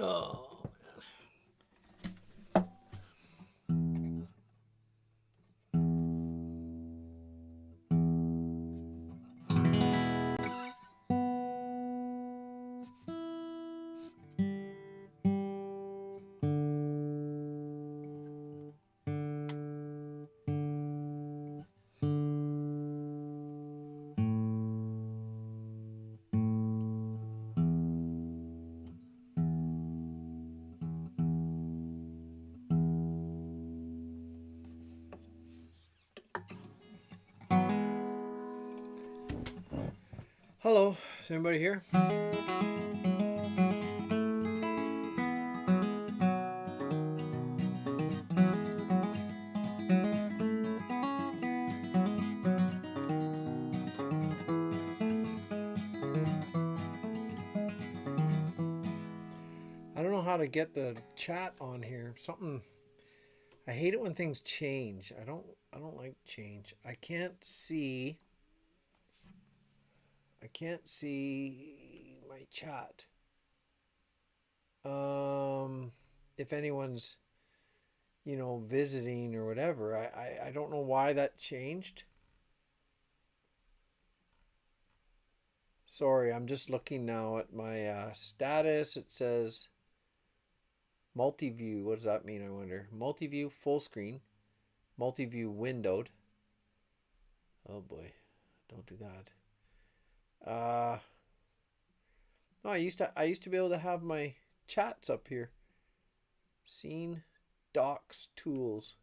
Oh. Hello, is anybody here? I don't know how to get the chat on here. Something I hate it when things change. I don't like change. I can't see my chat. If anyone's, visiting or whatever. I don't know why that changed. Sorry, I'm just looking now at my status. It says multi-view. What does that mean, I wonder? Multi-view full screen. Multi-view windowed. Oh boy, don't do that. No, I used to be able to have my chats up here. Scene, docs, tools,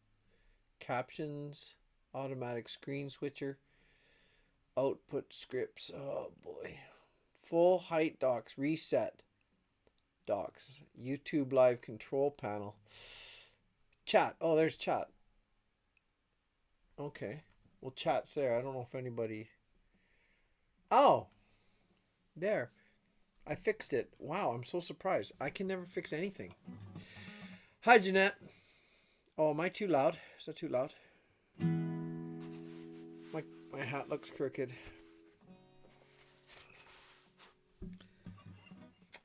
captions, automatic screen switcher, output scripts. Oh boy. Full height docs, reset docs, YouTube live control panel, chat. Oh, there's chat. Okay. Well, chat's there. I don't know if anybody. Oh, there. I fixed it. Wow, I'm so surprised. I can never fix anything. Hi, Jeanette. Oh, am I too loud? Is that too loud? My hat looks crooked.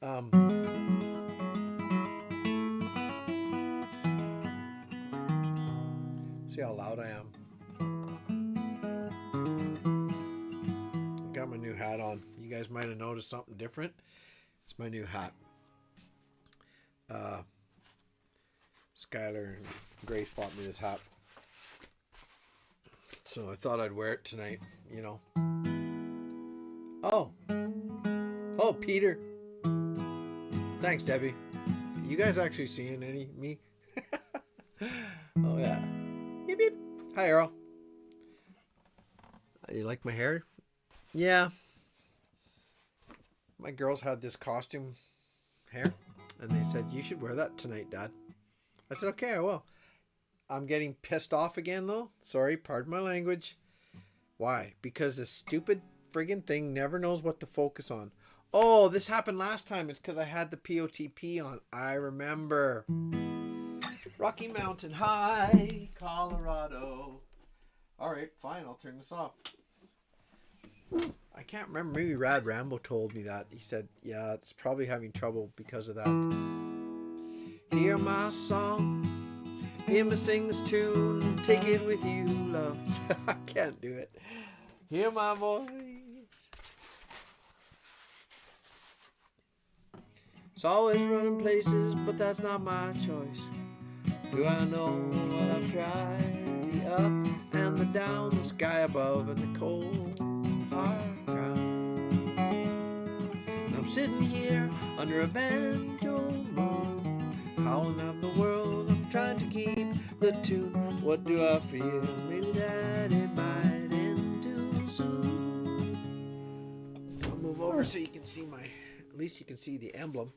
Um, see how loud I am. I got my new hat on. You guys might have noticed something different. It's my new hat. Skylar and Grace bought me this hat. So I thought I'd wear it tonight, Oh. Oh, Peter. Thanks, Debbie. You guys actually seeing me? Oh, yeah. Yip yip. Hi, Earl. You like my hair? Yeah. My girls had this costume hair, and they said, you should wear that tonight, Dad. I said, okay, I will. I'm getting pissed off again, though. Sorry, pardon my language. Why? Because this stupid friggin' thing never knows what to focus on. Oh, this happened last time. It's because I had the POTP on. I remember. Rocky Mountain High, Colorado. All right, fine. I'll turn this off. I can't remember. Maybe Rad Rambo told me that. He said, yeah, it's probably having trouble because of that. Hear my song. Hear me sing this tune. Take it with you, love. I can't do it. Hear my voice. It's always running places, but that's not my choice. Do I know what I've tried? The up and the down, the sky above and the cold hard ground. I'm sitting here under a banjo moon, howling at the world. I'm trying to keep the tune. What do I feel? Maybe that it might end too soon. I'll move over so you can see at least you can see the emblem.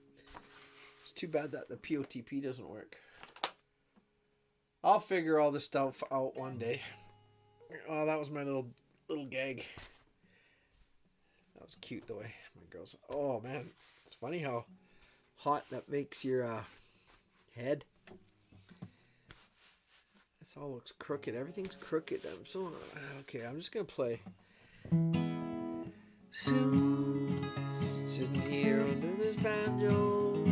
It's too bad that the POTP doesn't work. I'll figure all this stuff out one day. Oh, that was my little gag. That was cute the way my girls. Oh man, it's funny how hot that makes your head. This all looks crooked. Everything's crooked. I'm so okay. I'm just gonna play. Soon, sitting here under this banjo.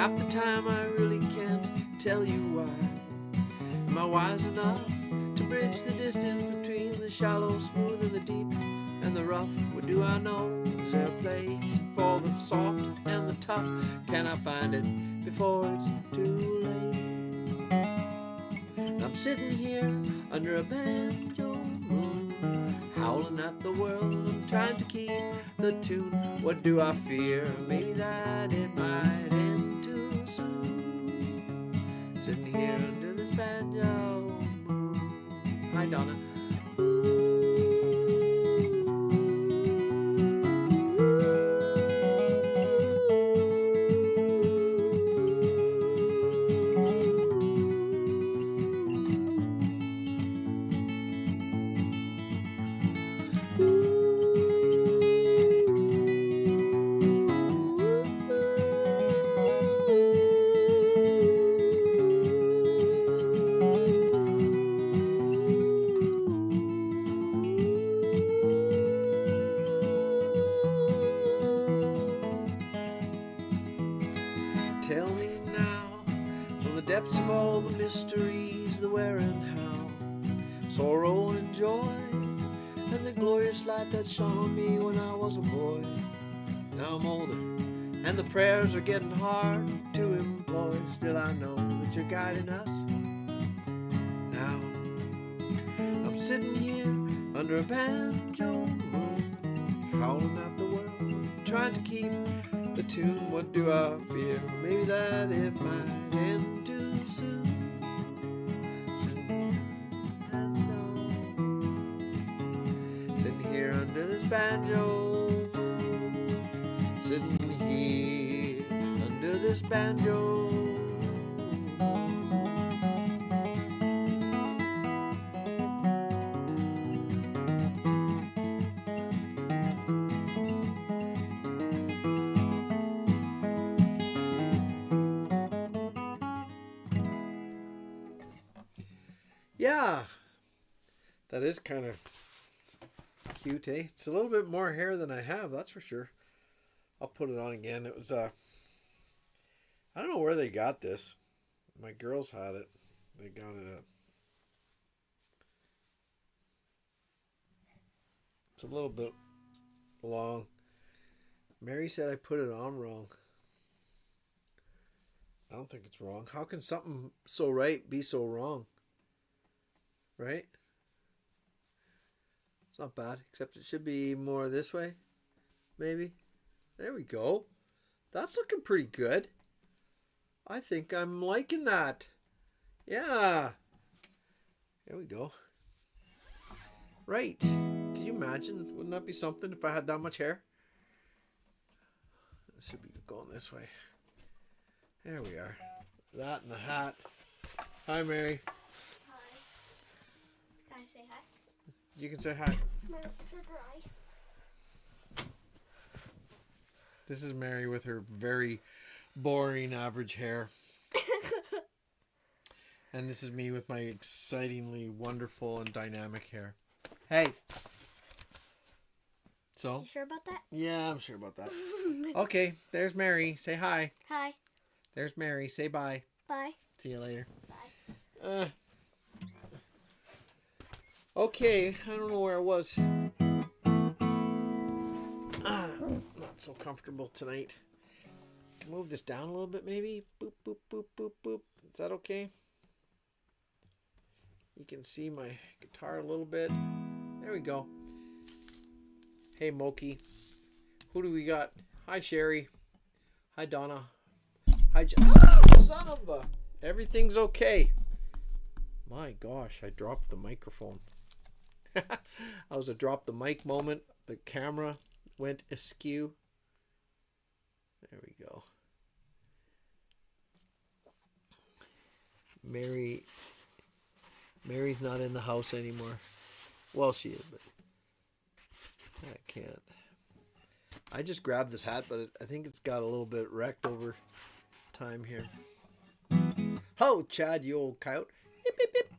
Half the time I really can't tell you why. Am I wise enough to bridge the distance between the shallow, smooth, and the deep and the rough? What do I know? Is there a place for the soft and the tough? Can I find it before it's too late? I'm sitting here under a banjo moon, howling at the world. I'm trying to keep the tune. What do I fear? Maybe that it might end too soon. Sitting here under this banjo moon. Hi, Donna. Tell me now, from the depths of all the mysteries, the where and how, sorrow and joy, and the glorious light that shone on me when I was a boy. Now I'm older, and the prayers are getting hard to employ. Still I know that you're guiding us. Now I'm sitting here under a banjo moon, howling at the world, trying to keep the tune. What do I fear? Maybe that it might end too soon. Sitting here under this banjo, sitting here under this banjo. Yeah, that is kind of cute, eh? It's a little bit more hair than I have, that's for sure. I'll put it on again. It was, I don't know where they got this. My girls had it. They got it at... It's a little bit long. Mary said I put it on wrong. I don't think it's wrong. How can something so right be so wrong? Right? It's not bad, except it should be more this way, maybe. There we go. That's looking pretty good. I think I'm liking that. Yeah. There we go. Right. Can you imagine? Wouldn't that be something if I had that much hair? This should be going this way. There we are. That and the hat. Hi, Mary. Say hi. You can say hi. This is Mary with her very boring average hair. And this is me with my excitingly wonderful and dynamic hair. Hey. So? You sure about that? Yeah, I'm sure about that. Okay, there's Mary. Say hi. Hi. There's Mary. Say bye. Bye. See you later. Bye. Okay, I don't know where I was. Not so comfortable tonight. Can move this down a little bit maybe. Boop, boop, boop, boop, boop. Is that okay? You can see my guitar a little bit. There we go. Hey, Moki. Who do we got? Hi, Sherry. Hi, Donna. Hi, son of a... Everything's okay. My gosh, I dropped the microphone. That was a drop the mic moment. The camera went askew. There we go. Mary's not in the house anymore. Well, she is, but I can't. I just grabbed this hat, but I think it's got a little bit wrecked over time here. Ho, Chad, you old coyote. Yip, yip, yip.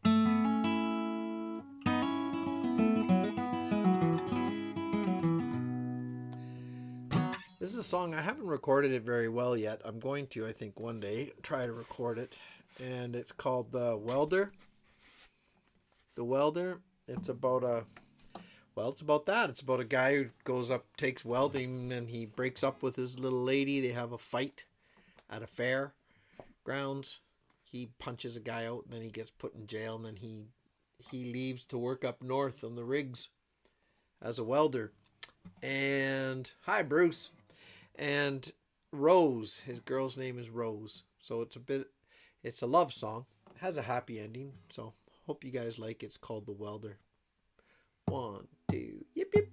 This is a song. I haven't recorded it very well yet. I'm going to, I think, one day try to record it. And it's called The Welder. The Welder. It's about it's about that. It's about a guy who goes up, takes welding, and he breaks up with his little lady. They have a fight at a fair grounds. He punches a guy out, and then he gets put in jail, and then he leaves to work up north on the rigs as a welder. And hi, Bruce. And Rose, his girl's name is Rose. So it's a love song. It has a happy ending. So hope you guys like it. It's called The Welder. 1, 2, yip yip.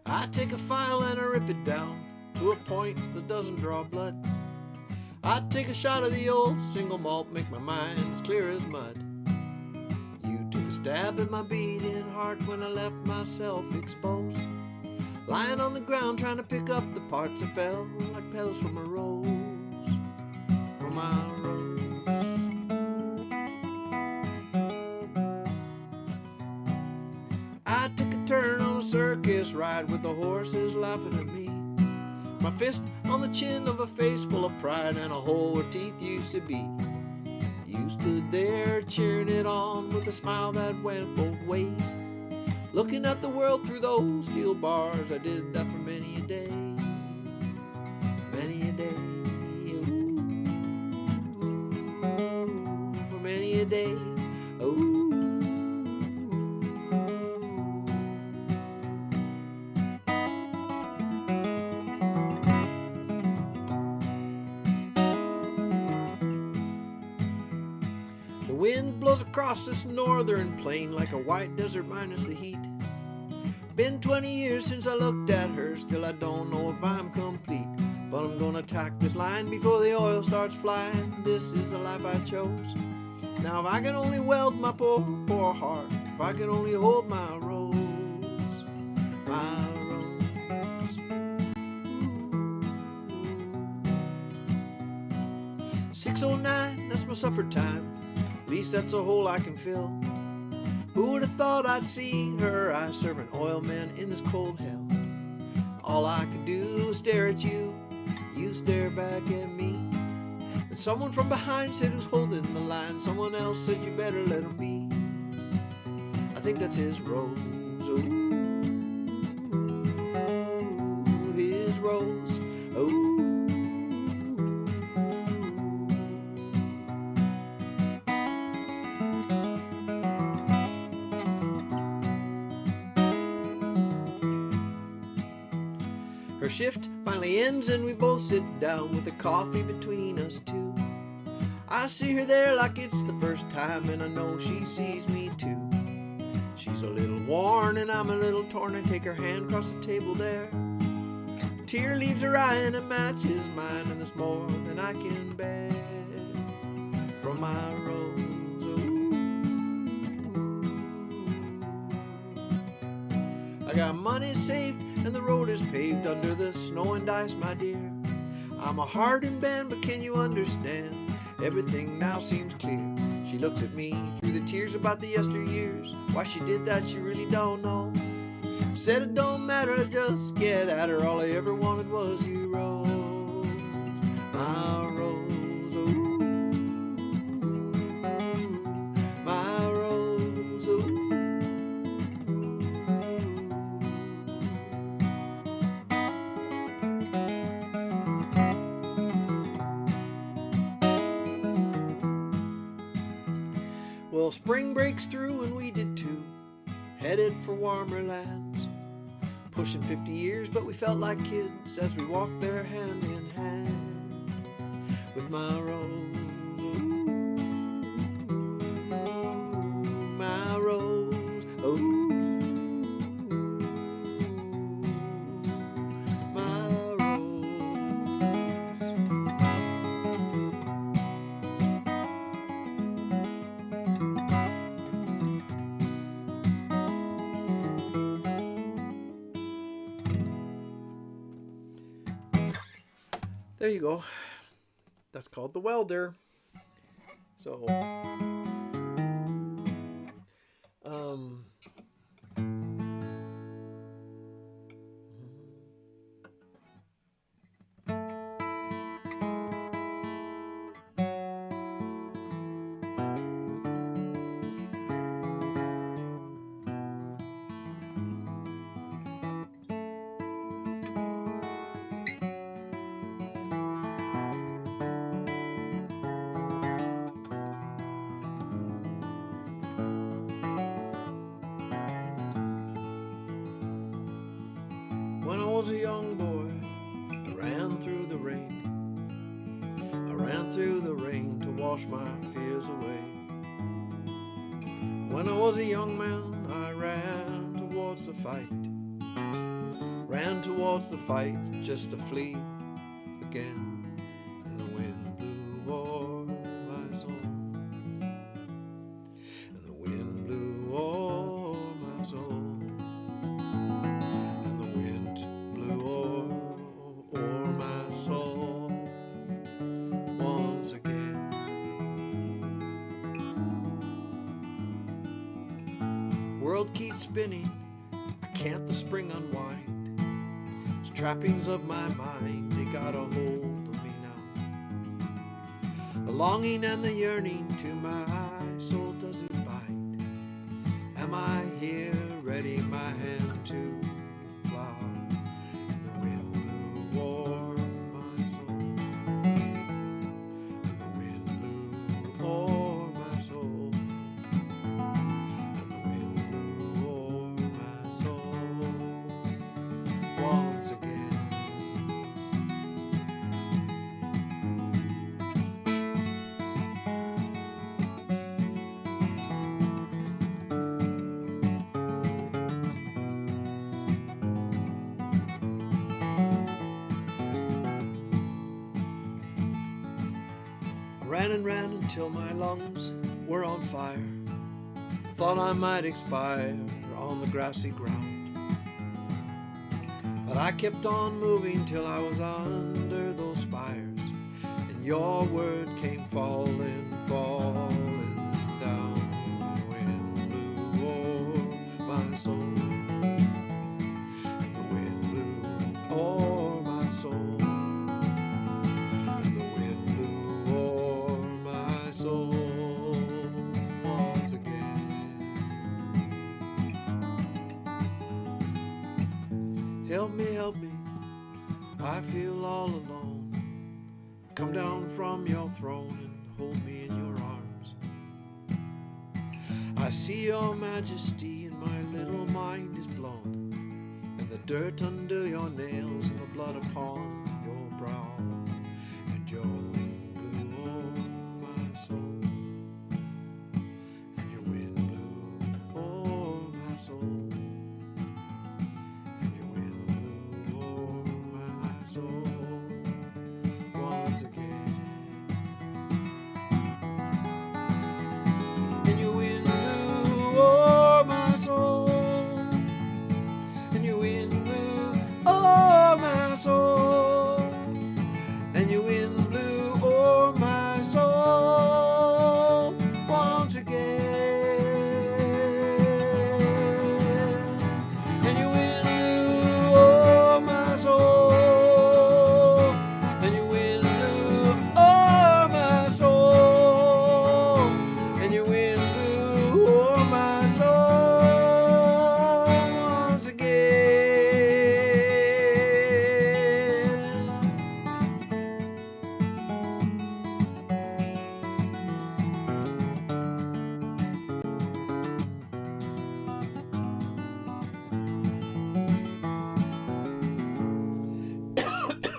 I take a file and I rip it down to a point that doesn't draw blood. I take a shot of the old single malt, make my mind as clear as mud. You took a stab at my beating heart when I left myself exposed, lying on the ground trying to pick up the parts that fell like petals from a rose, from my rose. I took a turn on a circus ride with the horses laughing at me, my fist on the chin of a face full of pride and a hole where teeth used to be. You stood there cheering it on with a smile that went both ways, looking at the world through those steel bars. I did that for many a day, many a day, ooh, for many a day, ooh. The wind blows across this northern plain like a white desert minus the heat. Been 20 years since I looked at her, still I don't know if I'm complete. But I'm gonna tack this line before the oil starts flying. This is the life I chose. Now if I can only weld my poor, poor heart, if I can only hold my rose, my rose. Ooh. 6:09, that's my supper time. At least that's a hole I can fill. Who would have thought I'd see her eyes serving oil men in this cold hell? All I could do was stare at you, you stare back at me. And someone from behind said, who's holding the line? Someone else said, you better let him be. I think that's his rose, ooh, his rose, ooh. Her shift finally ends and we both sit down with the coffee between us two. I see her there like it's the first time, and I know she sees me too. She's a little worn and I'm a little torn. I take her hand across the table there. A tear leaves her eye and it matches mine, and there's more than I can bear from my rose. Ooh. I got money saved and the road is paved under the snow and ice, my dear. I'm a hardened man, but can you understand? Everything now seems clear. She looks at me through the tears about the yesteryears. Why she did that, she really don't know. Said it don't matter, let's just get at her. All I ever wanted was you, Rose, my Rose, ooh, my Rose, ooh. Well, spring breaks through and we did too, headed for warmer lands. Pushing 50 years, but we felt like kids as we walked there hand in hand with my Rose, ooh, my Rose, ooh, my Rose. There you go. That's called the welder. So, when I was a young boy, I ran through the rain. I ran through the rain to wash my fears away. When I was a young man, I ran towards the fight. Ran towards the fight just to flee again. And the wind blew o'er my soul. And the wind blew o'er my soul. And the wind blew o'er my soul once again. World keeps spinning, I can't the spring unwind. Trappings of my mind, they got a hold of me now. The longing and the yearning to my soul doesn't bind. Am I here, ready my hand to plow? And the wind blew o'er my soul. And the wind blew o'er my soul. And the wind blew o'er my soul once again. I ran and ran until my lungs were on fire. I thought I might expire on the grassy ground. But I kept on moving till I was under those spires, and your word came falling, falling down. The wind blew o'er my soul. And the wind blew o'er my soul. And the wind blew o'er my soul once again. Help me, help me, I feel all alone. Come down from your throne and hold me in your arms. I see your majesty and my little mind is blown, and the dirt under your nails and the blood upon your brow. And your wind blew o'er my soul. And your wind blew o'er my soul. Soul once again. And your wind blew o'er my soul. And your wind blew o'er my soul. And your wind blew o'er my soul once again. And your wind blew o'er my soul.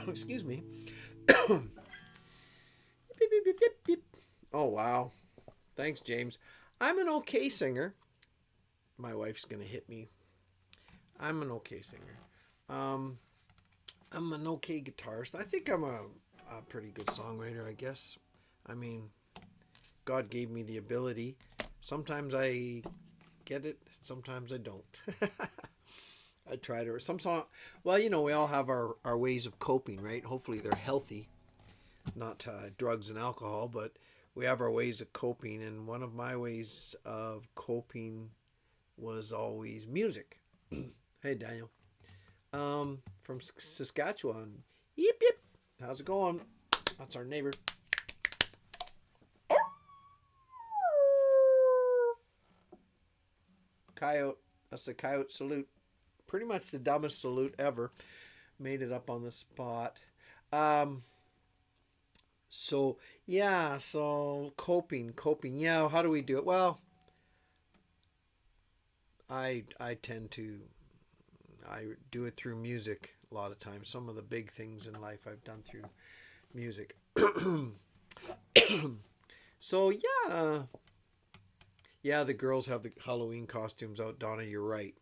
Excuse me. Oh, wow. Thanks, James. I'm an okay singer. My wife's going to hit me. I'm an okay singer. I'm an okay guitarist. I think I'm a pretty good songwriter, I guess. I mean, God gave me the ability. Sometimes I get it, sometimes I don't. I try to, some song, well, we all have our ways of coping, right? Hopefully they're healthy, not drugs and alcohol, but we have our ways of coping. And one of my ways of coping was always music. Hey, Daniel. From Saskatchewan. Yip Yip. How's it going? That's our neighbor. Coyote. That's the coyote salute. Pretty much the dumbest salute ever. Made it up on the spot. So coping. Yeah, how do we do it? Well, I do it through music a lot of times. Some of the big things in life I've done through music. So yeah, the girls have the Halloween costumes out, Donna, you're right.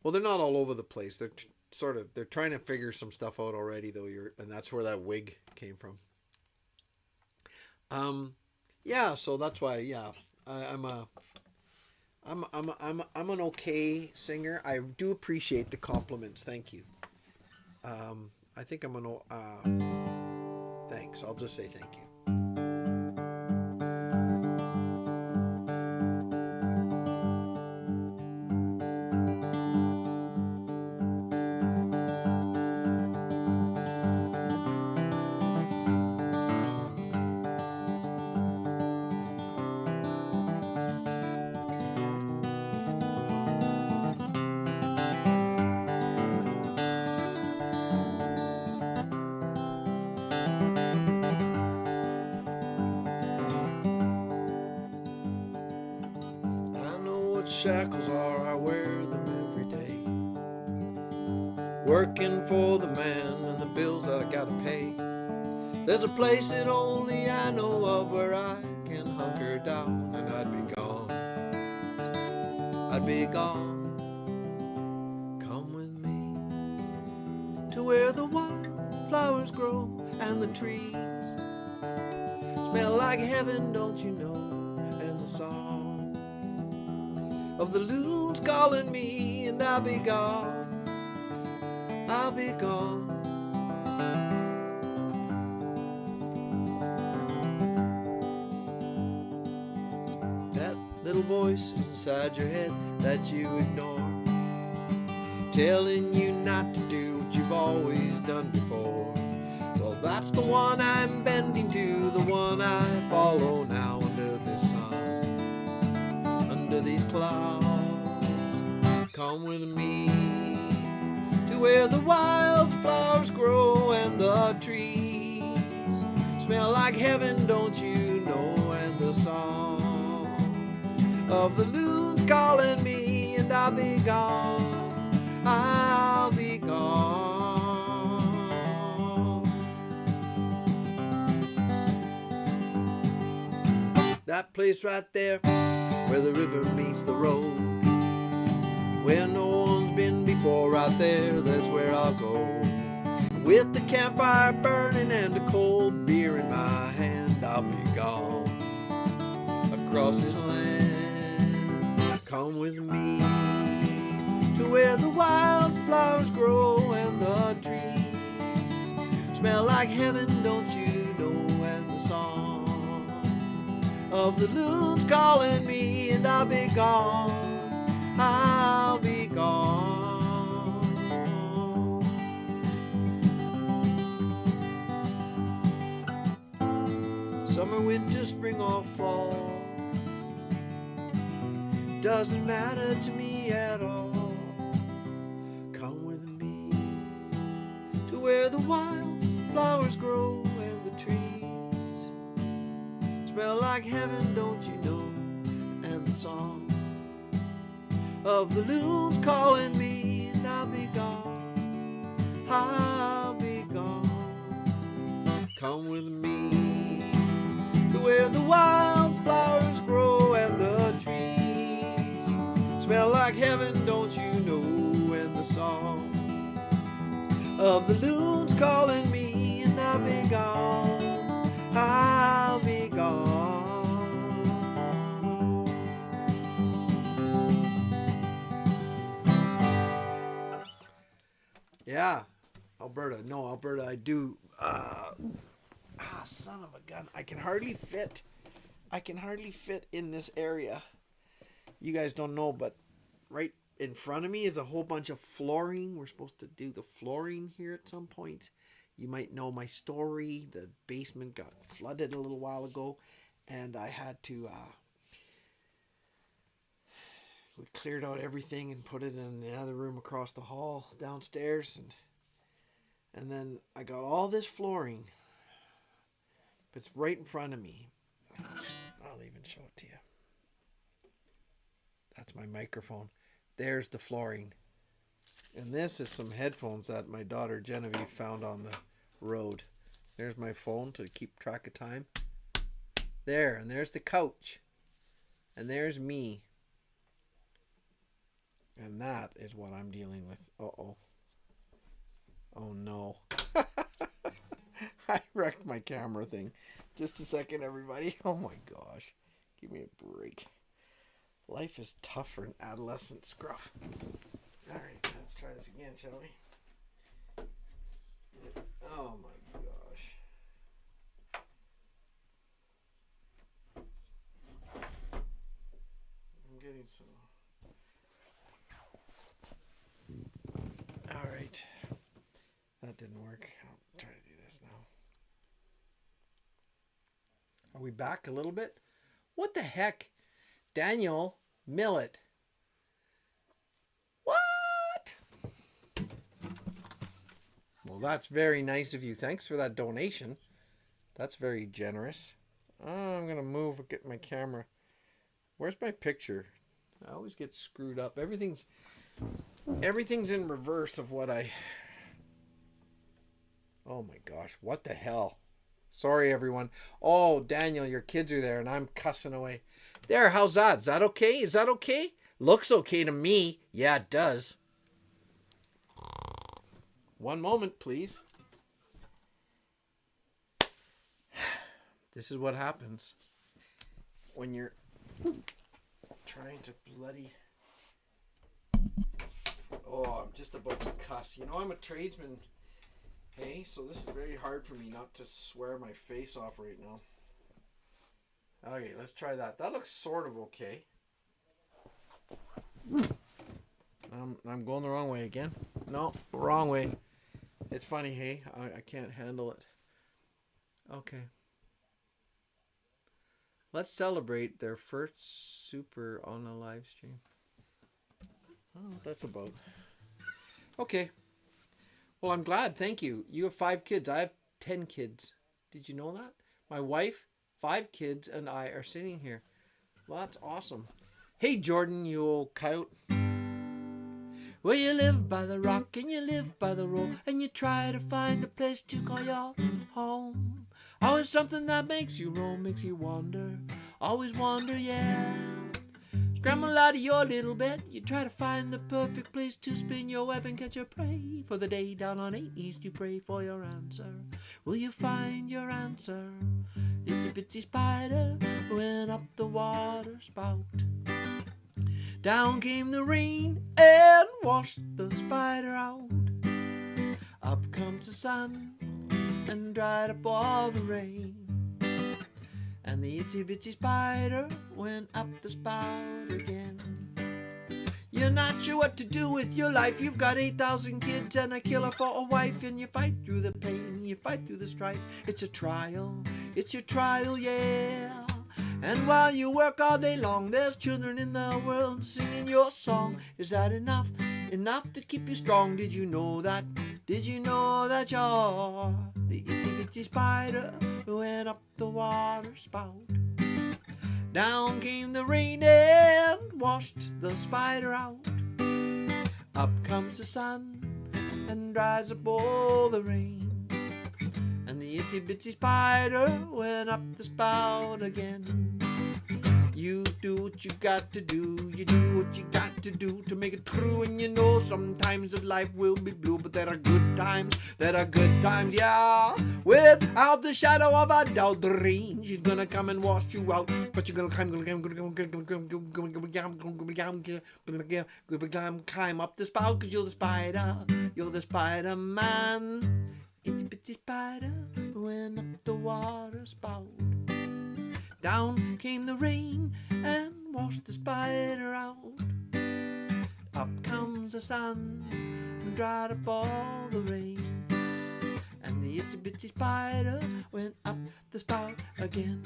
Well, they're not all over the place. They're trying to figure some stuff out already, though. And that's where that wig came from. Yeah, so that's why. Yeah, I'm an okay singer. I do appreciate the compliments. Thank you. I think I'm thanks. I'll just say thank you. Shackles are, I wear them every day. Working for the man and the bills that I gotta pay. There's a place that only I know of where I can hunker down, and I'd be gone. I'd be gone. Come with me to where the wild flowers grow and the trees smell like heaven, don't you know? And the song of the loons calling me, and I'll be gone. I'll be gone. That little voice inside your head that you ignore, telling you not to do what you've always done before. Well, that's the one I'm bending to, the one I follow now under this sun, under these clouds. Come with me to where the wild flowers grow and the trees smell like heaven, don't you know? And the song of the loons calling me, and I'll be gone. I'll be gone. That place right there where the river meets the road, where no one's been before, right there, that's where I'll go. With the campfire burning and a cold beer in my hand, I'll be gone across this land. Come with me to where the wild flowers grow and the trees smell like heaven, don't you know? And the song of the loons calling me, and I'll be gone. I'll be gone. Summer, winter, spring or fall, doesn't matter to me at all. Come with me to where the wild flowers grow and the trees smell like heaven, don't you know? And the song of the loons calling me, and I'll be gone. I'll be gone. Come with me to where the wild flowers grow and the trees smell like heaven, don't you know? And the song of the loons calling me, and I'll be gone. I'll be gone. Yeah, Alberta. No, Alberta. I do. Son of a gun! I can hardly fit. In this area. You guys don't know, but right in front of me is a whole bunch of flooring. We're supposed to do the flooring here at some point. You might know my story. The basement got flooded a little while ago, and I had to. We cleared out everything and put it in the other room across the hall downstairs, and then I got all this flooring. It's right in front of me. I'll even show it to you. That's my microphone. There's the flooring. And this is some headphones that my daughter Genevieve found on the road. There's my phone to keep track of time. There, and there's the couch. And there's me. And that is what I'm dealing with. Uh-oh. Oh no. I wrecked my camera thing. Just a second, everybody. Oh my gosh. Give me a break. Life is tough for an adolescent scruff. Alright, let's try this again, shall we? Oh my gosh. I'm getting some. Alright. That didn't work. I'll try to do this now. Are we back a little bit? What the heck? Daniel Millet. What? Well, that's very nice of you. Thanks for that donation. That's very generous. I'm going to get my camera. Where's my picture? I always get screwed up. Everything's in reverse of what I... Oh my gosh, what the hell? Sorry, everyone. Oh, Daniel, your kids are there, and I'm cussing away. There, how's that? Is that okay? Is that okay? Looks okay to me. Yeah, it does. One moment, please. This is what happens when you're trying to bloody... Oh, I'm just about to cuss. You know, I'm a tradesman. Hey, so this is very hard for me not to swear my face off right now. Okay, let's try that. That looks sort of okay. I'm going the wrong way again. No, wrong way. It's funny, hey? I can't handle it. Okay. Let's celebrate their first super on a live stream. I don't know what that's about. Okay. Well, I'm glad. Thank you. You have 5 kids. I have 10 kids. Did you know that? My wife, 5 kids, and I are sitting here. Well, that's awesome. Hey, Jordan, you old coyote. Well, you live by the rock and you live by the roll and you try to find a place to call your home. Always something that makes you roam, makes you wander. Always wander, yeah. Scramble out of your little bed, you try to find the perfect place to spin your web and catch your prey. For the day down on 8 East, you pray for your answer. Will you find your answer? Itsy bitsy spider went up the water spout. Down came the rain and washed the spider out. Up comes the sun and dried up all the rain. And the itsy bitsy spider went up the spout again. You're not sure what to do with your life. You've got 8,000 kids and a killer for a wife. And you fight through the pain, you fight through the strife. It's a trial, it's your trial, yeah. And while you work all day long, there's children in the world singing your song. Is that enough? Enough to keep you strong? Did you know that? Did you know that you're the itsy bitsy spider who went up the water spout? Down came the rain and washed the spider out. Up comes the sun and dries up all the rain. And the itsy bitsy spider went up the spout again. You do what you got to do. You do what you got to do to make it through. And you know sometimes that life will be blue, but there are good times. There are good times, yeah. Without the shadow of a doubt, the rain is gonna come and wash you out. But you're gonna climb up the spout, 'cause you're the spider. You're the Spider-Man. Itsy bitsy spider went up the water spout. Down came the rain and washed the spider out. Up comes the sun and dried up all the rain. And the itsy bitsy spider went up the spout again.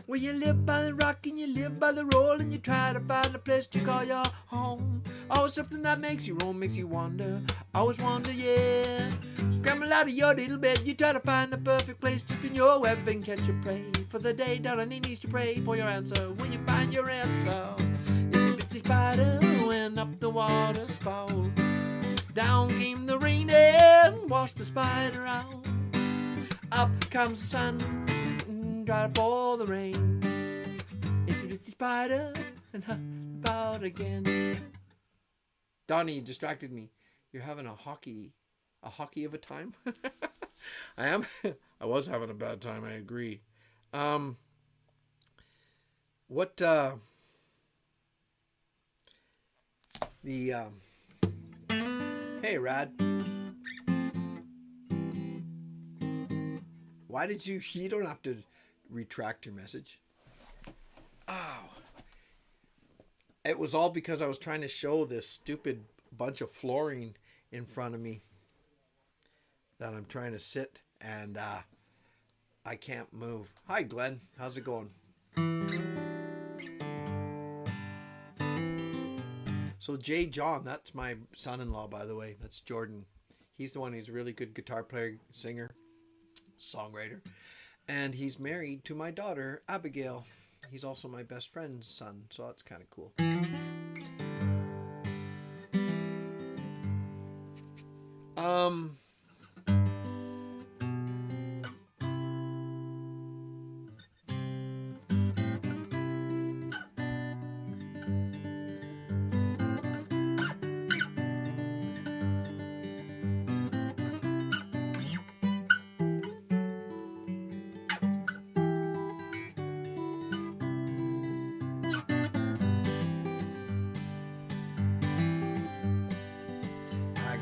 Well, you live by the rock and you live by the roll, and you try to find a place to call your home. Always something that makes you roam, makes you wonder. Always wonder, yeah. Scramble out of your little bed, you try to find the perfect place to spin your web and catch your prey. For the day, down on your knees to pray for your answer. Will you find your answer? Itsy bitsy spider went up the water spout. Down came the rain and washed the spider out. Up comes the sun and dried up all the rain. Itsy bitsy spider and about again. Donnie distracted me. You're having a hockey of a time. I am. I was having a bad time. I agree. Hey, Rad. Why did you don't have to retract your message. Ow. It was all because I was trying to show this stupid bunch of flooring in front of me that I'm trying to sit, and I can't move. Hi, Glenn. How's it going? So Jay John, that's my son-in-law, by the way. That's Jordan. He's the one who's a really good guitar player, singer, songwriter. And he's married to my daughter, Abigail. He's also my best friend's son, so that's kind of cool.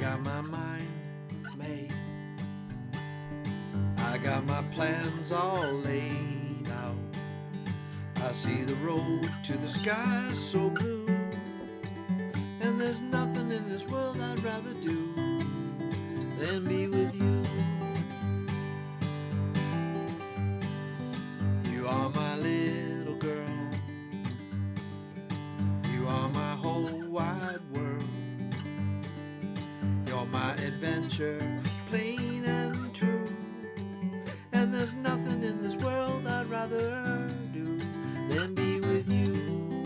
Got my mind made. I got my plans all laid out. I see the road to the sky so blue, and there's nothing in this world I'd rather do than be with you. You are my little girl. You are my whole wide world. You're my adventure, plain and true. And there's nothing in this world I'd rather do than be with you.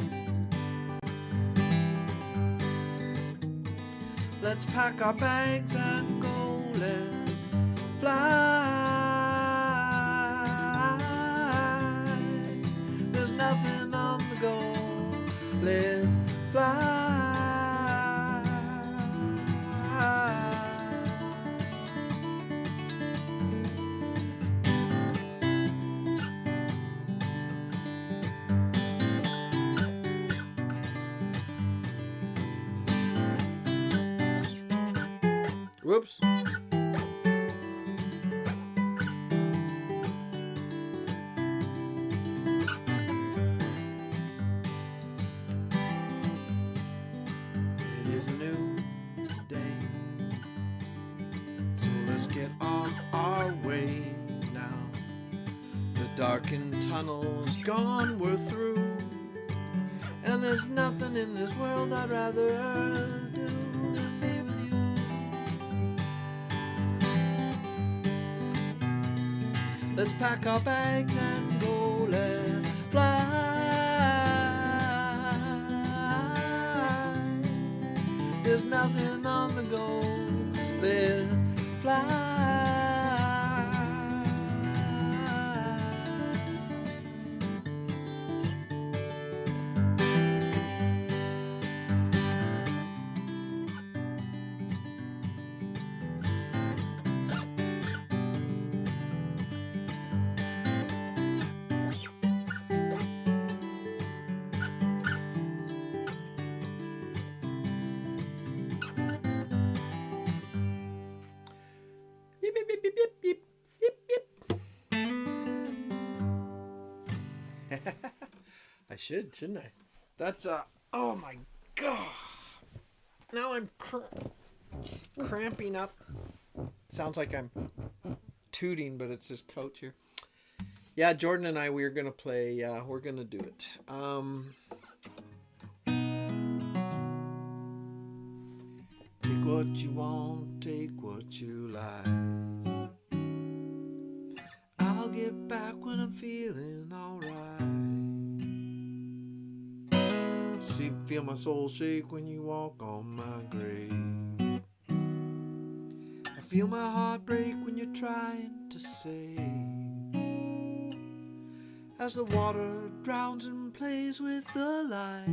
Let's pack our bags and go, let's fly. There's nothing on the go, let's fly. Whoops. It is a new day, so let's get on our way now. The darkened tunnel's gone, we're through, and there's nothing in this world I'd rather do than be with you. Let's pack our bags and go, let's fly. There's nothing on the go, let's fly. shouldn't I? That's oh my god. Now I'm cramping up. Sounds like I'm tooting, but it's this couch here. Yeah, Jordan and I, we're gonna play. We're gonna do it. Take what you want, take what you like. I'll get back when I'm feeling alright. See, feel my soul shake when you walk on my grave. I feel my heart break when you're trying to save. As the water drowns and plays with the light,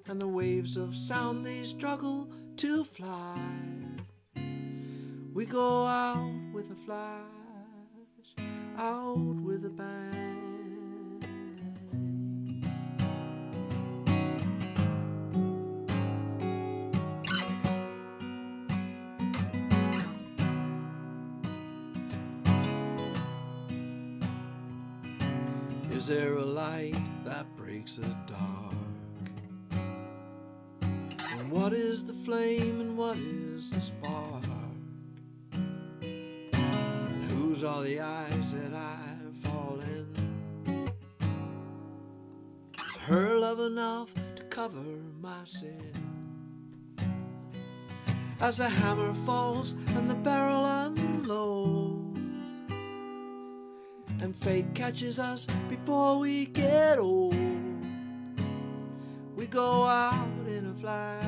and the waves of sound they struggle to fly. We go out with a flash, out with a bang. Is there a light that breaks the dark? And what is the flame and what is the spark? And whose are the eyes that I've fallen? Is her love enough to cover my sin? As the hammer falls and the barrel unloads, and fate catches us before we get old, we go out in a flash,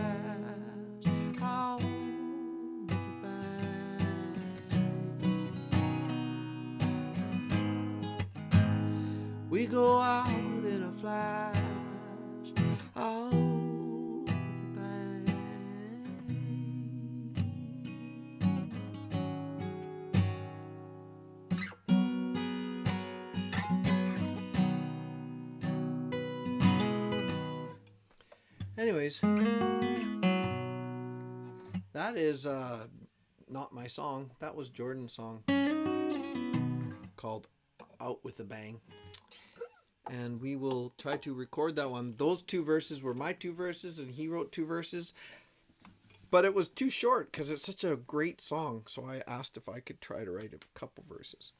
out with a bang. We go out in a flash, out with a bang. Anyways, that is not my song. That was Jordan's song called Out with a Bang. And we will try to record that one. Those two verses were my two verses, and he wrote two verses. But it was too short because it's such a great song. So I asked if I could try to write a couple verses.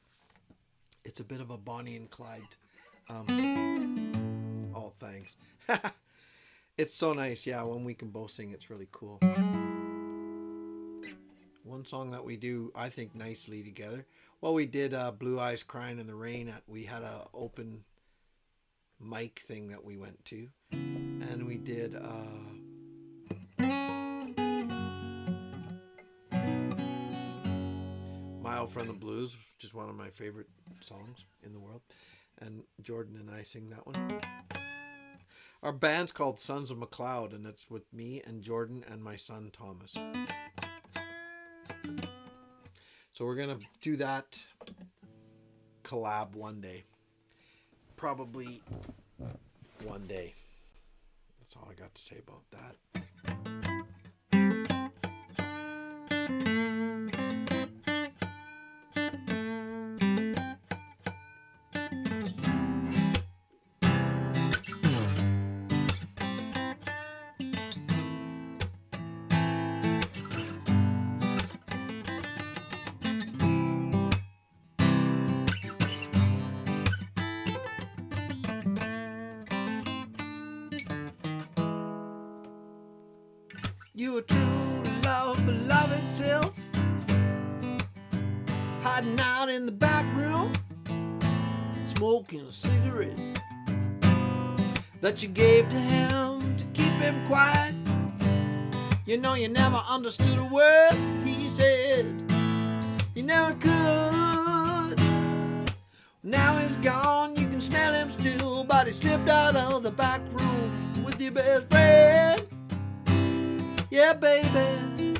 It's a bit of a Bonnie and Clyde. Oh, thanks. It's so nice, yeah, when we can both sing, it's really cool. One song that we do, I think, nicely together. Well, we did Blue Eyes Crying in the Rain. We had an open mic thing that we went to. And we did Mile from the Blues, which is one of my favorite songs in the world. And Jordan and I sing that one. Our band's called Sons of MacLeod, and it's with me and Jordan and my son Thomas. So we're going to do that collab one day. Probably one day. That's all I got to say about that. You were true to love, but love itself, hiding out in the back room, smoking a cigarette that you gave to him to keep him quiet. You know you never understood a word he said. You never could. Now he's gone, you can smell him still, but he slipped out of the back room with your best friend. Yeah, baby.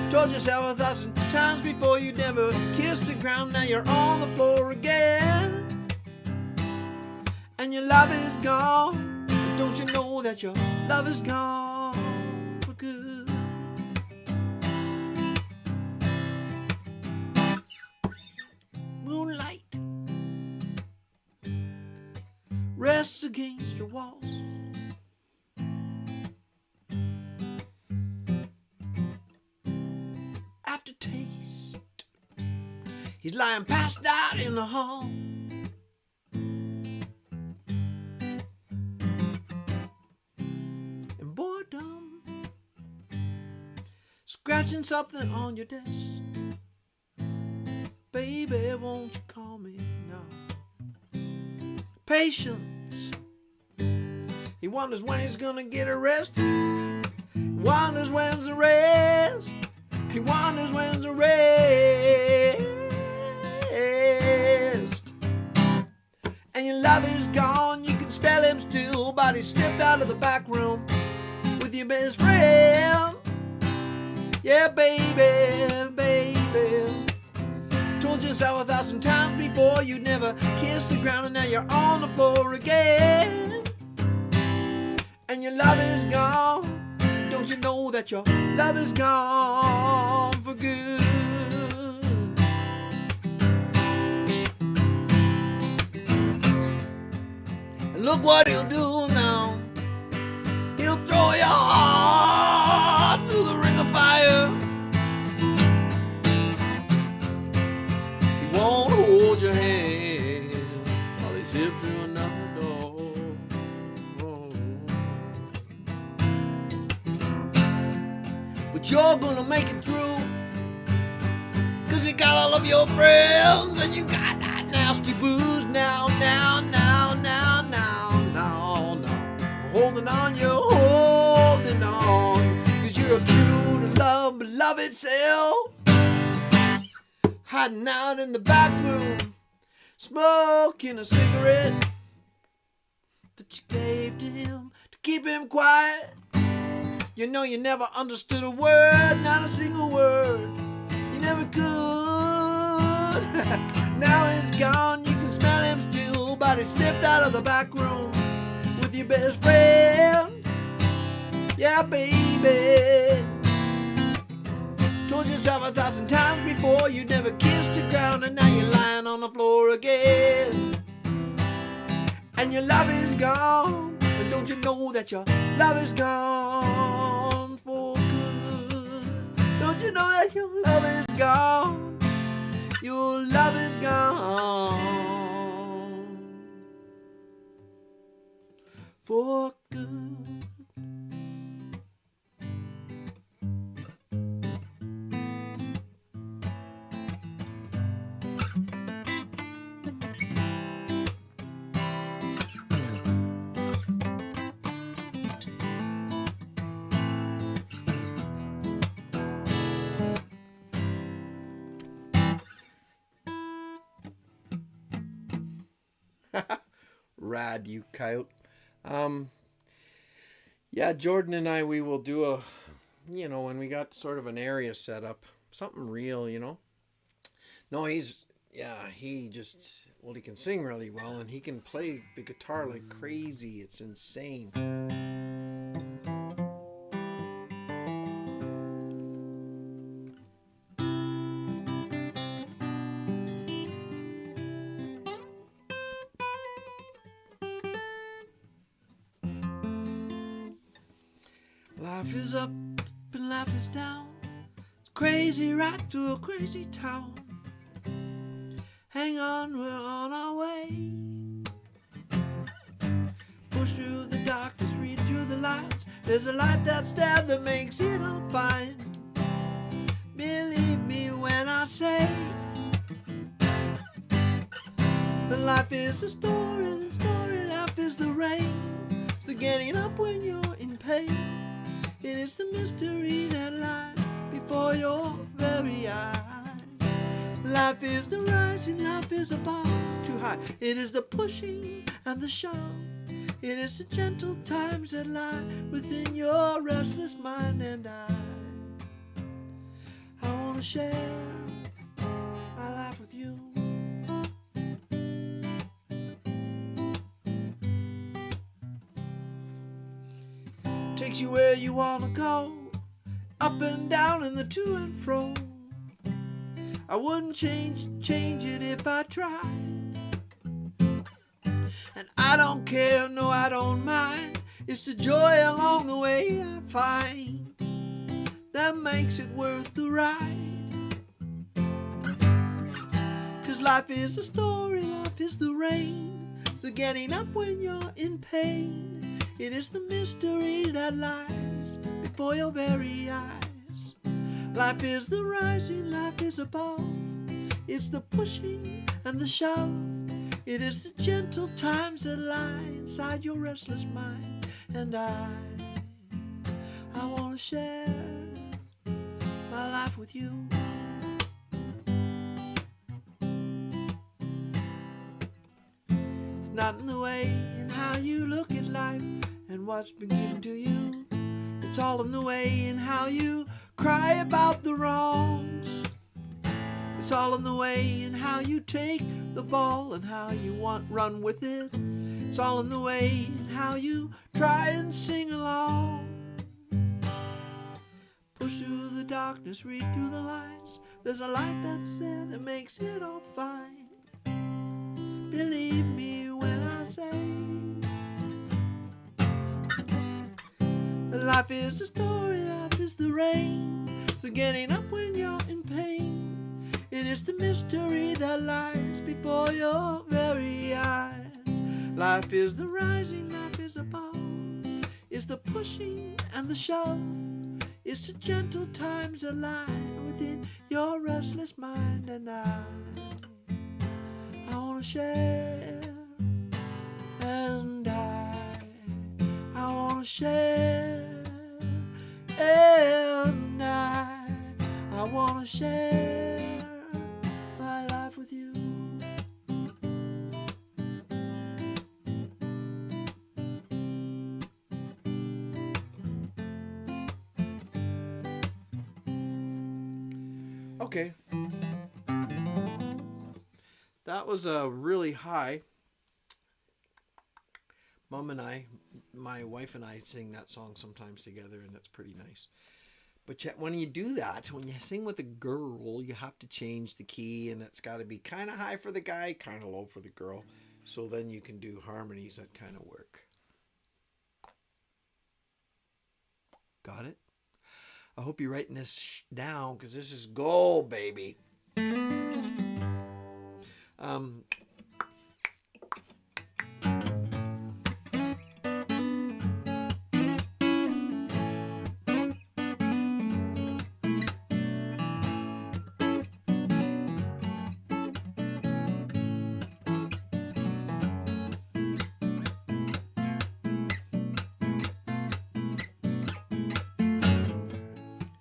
Told yourself 1,000 times before you never kissed the ground. Now you're on the floor again, and your love is gone. But don't you know that your love is gone for good? Moonlight against your walls. Aftertaste, he's lying passed out in the hall. And boredom, scratching something on your desk. Baby, won't you call me now? Patience, he wonders when he's gonna get arrested. He wonders when's the rest. He wonders when's the rest. And your love is gone, you can smell him still, but he slipped out of the back room with your best friend. Yeah, baby, baby. Told yourself 1,000 times before you'd never kiss the ground, and now you're on the floor again. And your love is gone. Don't you know that your love is gone for good? And look what he'll do now. He'll throw your heart through the ring of fire. He won't hold your hand while he's hid through another door. But you're gonna make it through, 'cause you got all of your friends, and you got that nasty booze now. Holding on, you're holding on, 'cause you're true to love, beloved self. Hiding out in the back room, smoking a cigarette that you gave to him to keep him quiet. You know you never understood a word, not a single word. You never could. Now he's gone, you can smell him still, but he slipped out of the back room with your best friend. Yeah, baby. Told yourself 1,000 times before you'd never kissed the ground, and now you're lying on the floor again. And your love is gone. And don't you know that your love is gone for good? Don't you know that your love is gone? Your love is gone for good. Rad, you coyote. Yeah, Jordan and I, we will do a, when we got sort of an area set up, something real, No, he can sing really well, and he can play the guitar like crazy. It's insane. Life is up and life is down. It's crazy right through a crazy town. Hang on, we're on our way. Push through the darkness, read through the lights. There's a light that's there that makes it all fine. Believe me when I say that life is a story, and story life is the rain. It's the getting up when you're in pain. It is the mystery that lies before your very eyes. Life is the rising, life is a bar, it's too high. It is the pushing and the shove. It is the gentle times that lie within your restless mind. And I want to share my life with you. Takes you where you want to go, up and down and the to and fro. I wouldn't change it if I tried. And I don't care, no I don't mind. It's the joy along the way I find that makes it worth the ride. 'Cause life is a story, life is the rain. It's the getting up when you're in pain. It is the mystery that lies before your very eyes. Life is the rising, life is above. It's the pushing and the shove. It is the gentle times that lie inside your restless mind. And I want to share my life with you. Not in the way in how you look at life and what's been given to you. It's all in the way in how you cry about the wrongs. It's all in the way in how you take the ball and how you run with it. It's all in the way in how you try and sing along. Push through the darkness, read through the lights. There's a light that's there that makes it all fine. Believe me when I say that life is the story, life is the rain. So getting up when you're in pain. It is the mystery that lies before your very eyes. Life is the rising, life is above. It's the pushing and the shove. It's the gentle times that lie within your restless mind. And I want to share. And I want to share. And I want to share my life with you. Okay. That was a really high. Mom and I, my wife and I sing that song sometimes together, and it's pretty nice. But yet when you do that, when you sing with a girl, you have to change the key, and it's got to be kind of high for the guy, kind of low for the girl. So then you can do harmonies that kind of work. Got it? I hope you're writing this down, because this is gold, baby.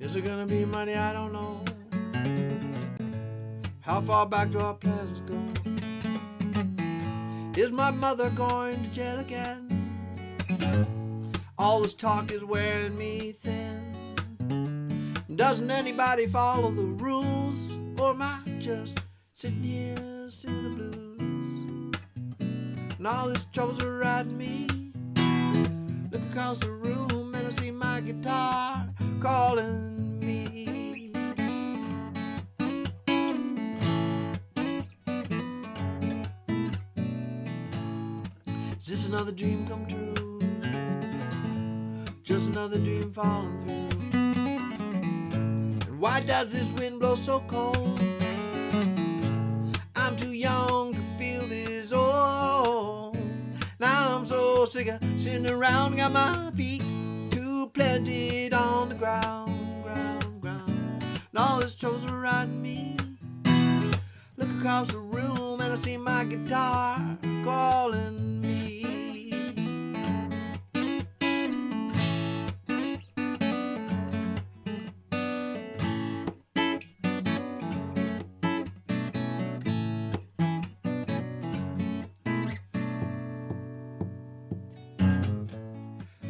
Is it gonna be money? I don't know. How far back do our plans go? Is my mother going to jail again? All this talk is wearing me thin. Doesn't anybody follow the rules? Or am I just sitting here singing the blues? And all this trouble's riding me. Look across the room and I see my guitar calling me. Is this another dream come true? Just another dream falling through? And why does this wind blow so cold? I'm too young to feel this old. Now I'm so sick of sitting around, got my feet too planted on the ground. And all this trouble's riding me. Look across the room and I see my guitar calling me.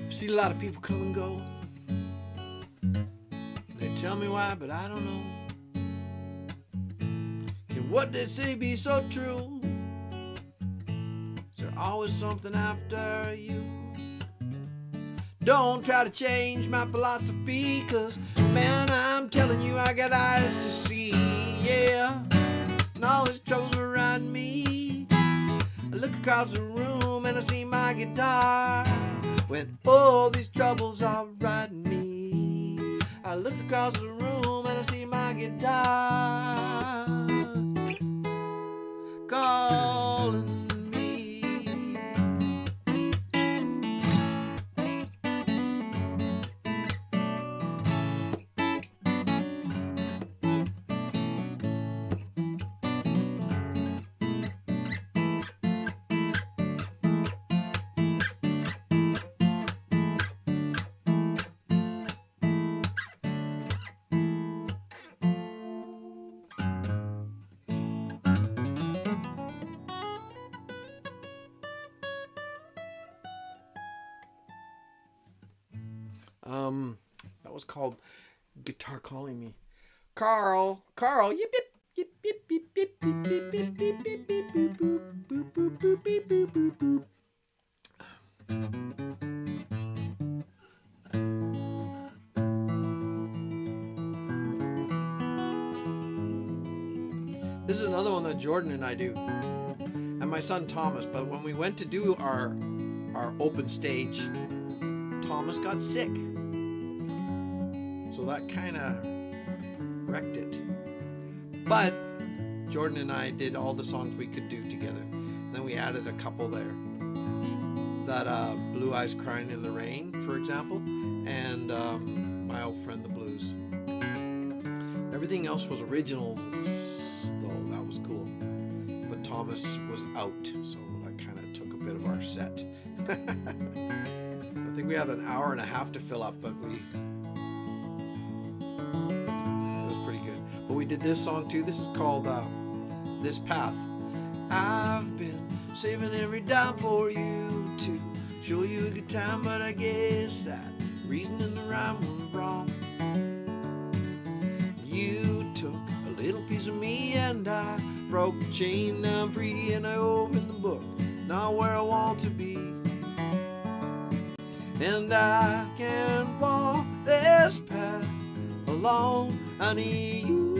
I've seen a lot of people come and go. They tell me why, but I don't know. Can what they say be so true? Is there always something after you? Don't try to change my philosophy, 'cause man, I'm telling you, I got eyes to see, yeah. And all this trouble's around me. I look across the room and I see my guitar. When all these troubles are riding me, I look across the room and I see my guitar calling me. That was called Guitar Calling Me. Carl, yip yip, yip yip yip yip yip yip yip yip yip boop boop boop boop boop boop boop boop. This is another one that Jordan and I do, and my son Thomas. But when we went to do our open stage, Thomas got sick, so that kind of wrecked it. But Jordan and I did all the songs we could do together. And then we added a couple there. That Blue Eyes Crying in the Rain, for example, and My Old Friend the Blues. Everything else was originals, though. That was cool. But Thomas was out, so that kind of took a bit of our set. I think we had an hour and a half to fill up, but it was pretty good. But we did this song too. This is called This Path. I've been saving every dime for you to show you a good time, but I guess that reason in the rhyme was wrong. You took a little piece of me and I broke the chain. Now I'm free and I opened the book, not where I want to be. And I can walk this path alone. I need you,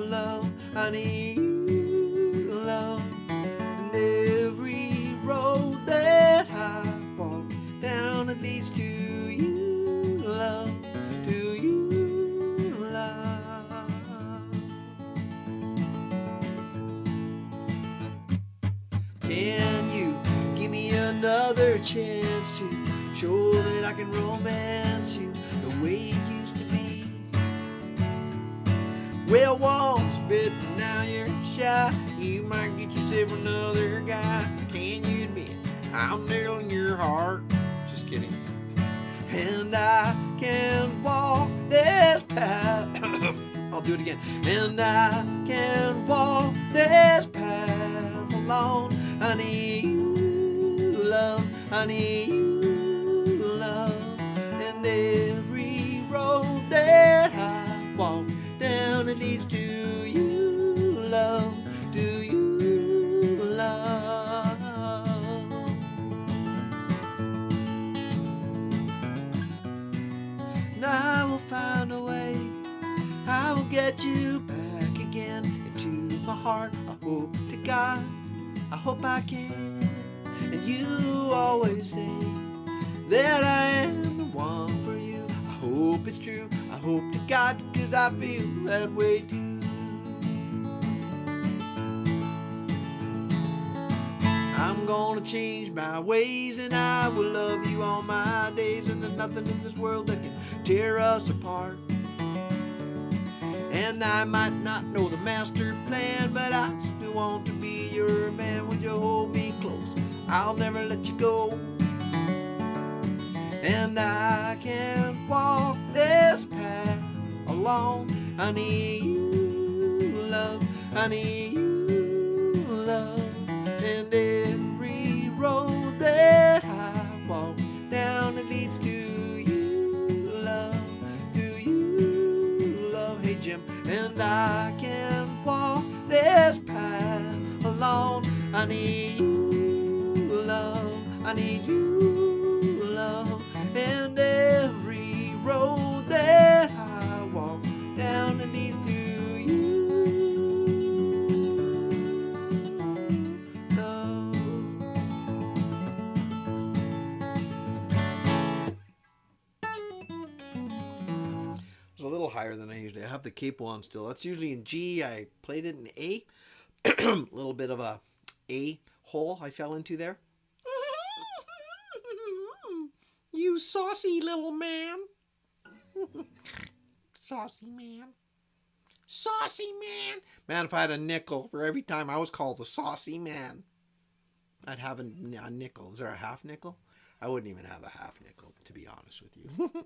love. I need you, love. And every road that I walk down, it leads to you, love. To you, love. Can you give me another chance to show that I can romance you the way it used to be? Well, once bit, now you're shy. You might get yourself another guy. Can you admit I'm nailing your heart? Just kidding. And I can walk this path. I'll do it again. And I can walk this path alone. I need you, love. I need you, love. And every road that I walk down, it leads to you, love. To you, love. And I will find a way. I will get you back again into my heart. I hope to God, I hope I can. And you always say that I am the one for you. I hope it's true. I hope to God, 'cause I feel that way too. I'm gonna change my ways and I will love you all my days. And there's nothing in this world that can tear us apart. And I might not know the master plan, but I still want to be your man. Would you hold me close? I'll never let you go. And I can't walk this path alone. I need you, love. I need you, love. And every road that I walk down, it leads to you, love. To you, love. Hey Jim. And I can't walk this path alone. I need you, love. I need you, love. And every road that I walk down, it leads to you, love. than I usually. I have the capo on still. That's usually in G. I played it in A. A little bit of a A hole I fell into there. You saucy little man. Saucy man. Saucy man. Man, if I had a nickel for every time I was called a saucy man, I'd have a nickel. Is there a half nickel? I wouldn't even have a half nickel, to be honest with you.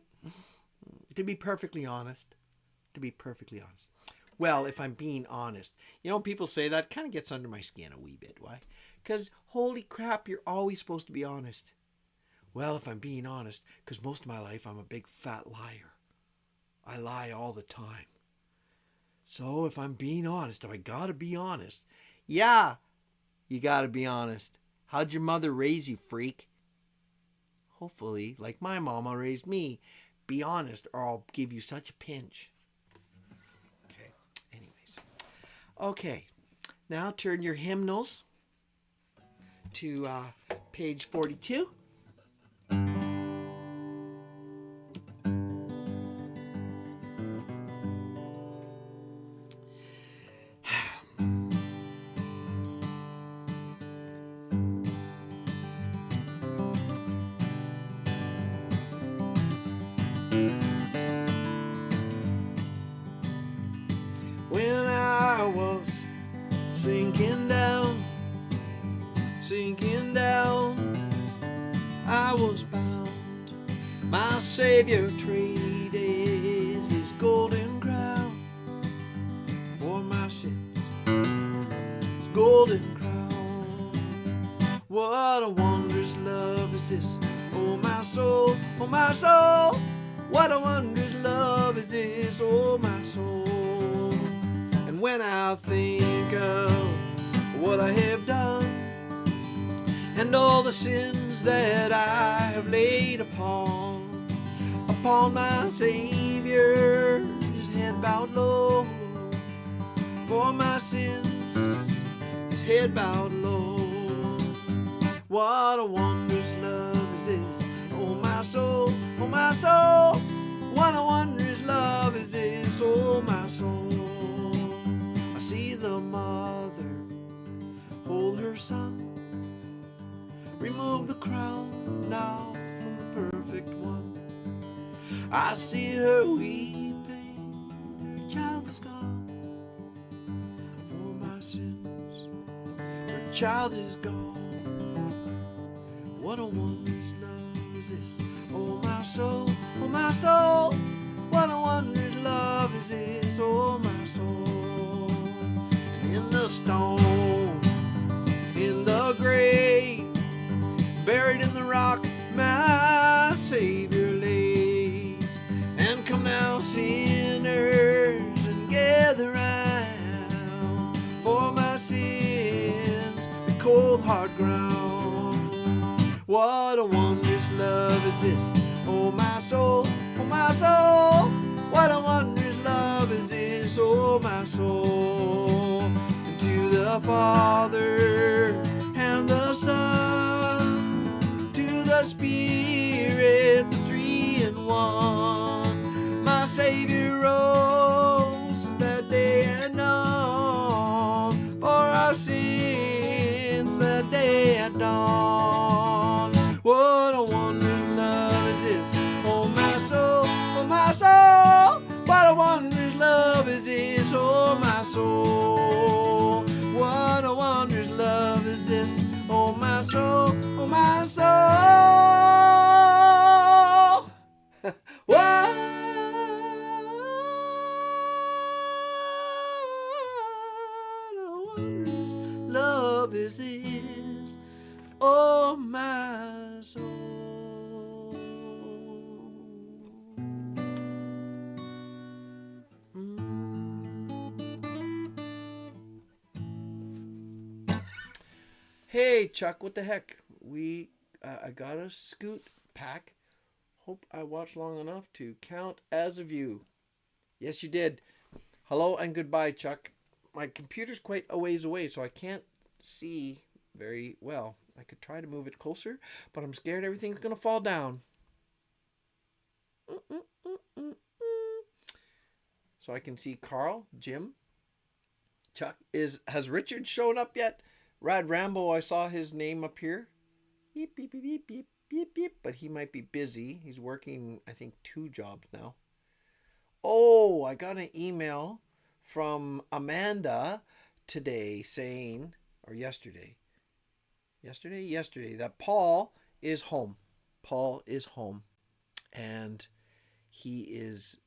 To be perfectly honest. Well, if I'm being honest. You know, people say that kind of gets under my skin a wee bit. Why? Because, holy crap, you're always supposed to be honest. Well, if I'm being honest, because most of my life I'm a big fat liar. I lie all the time. So if I'm being honest, if I gotta be honest, yeah, you gotta be honest. How'd your mother raise you, freak? Hopefully, like my mama raised me, be honest or I'll give you such a pinch. Okay, anyways. Okay, now turn your hymnals to page 42. When I was sinking down, I was bound. My Savior traded his golden crown for my sins, his golden crown. What a wondrous love is this, oh my soul, oh my soul. What a wondrous love is this, oh my soul. And when I think of what I have done and all the sins that I have laid upon my Savior, his head bowed low. For my sins, his head bowed low. What a wondrous love is this, oh my soul, oh my soul. What a wondrous love is this, oh my soul. I see the mother hold her son, remove the crown now from the perfect one. I see her weeping, her child is gone. For my sins, her child is gone. What a wondrous love is this, oh my soul, oh my soul. What a wondrous love is this, oh my soul. And in the stone, in the grave, buried in the rock, my Savior lays. And come now, sinners, and gather round, for my sins, the cold hard ground. What a wondrous love is this, oh my soul, oh my soul. What a wondrous love is this, oh my soul. And to the Father and the Son, to the Spirit, the three in one, my Savior rose that day at dawn, for our sins that day at dawn. What a wondrous love is this, oh my soul, oh my soul. What a wondrous love is this, oh my soul. What a wondrous love is this, oh my soul, oh my soul. What a wondrous love is this, oh my soul. Hey Chuck, what the heck? I got a scoot pack. Hope I watched long enough to count as a view. Yes, you did. Hello and goodbye, Chuck. My computer's quite a ways away, so I can't see very well. I could try to move it closer, but I'm scared everything's gonna fall down. So I can see Carl, Jim, Chuck. Has Richard shown up yet? Rad Rambo, I saw his name up here. Yip, yip, yip, yip, yip, yip, yip. But he might be busy. He's working, I think, 2 jobs now. Oh, I got an email from Amanda today saying, or yesterday, that Paul is home. Paul is home. And he is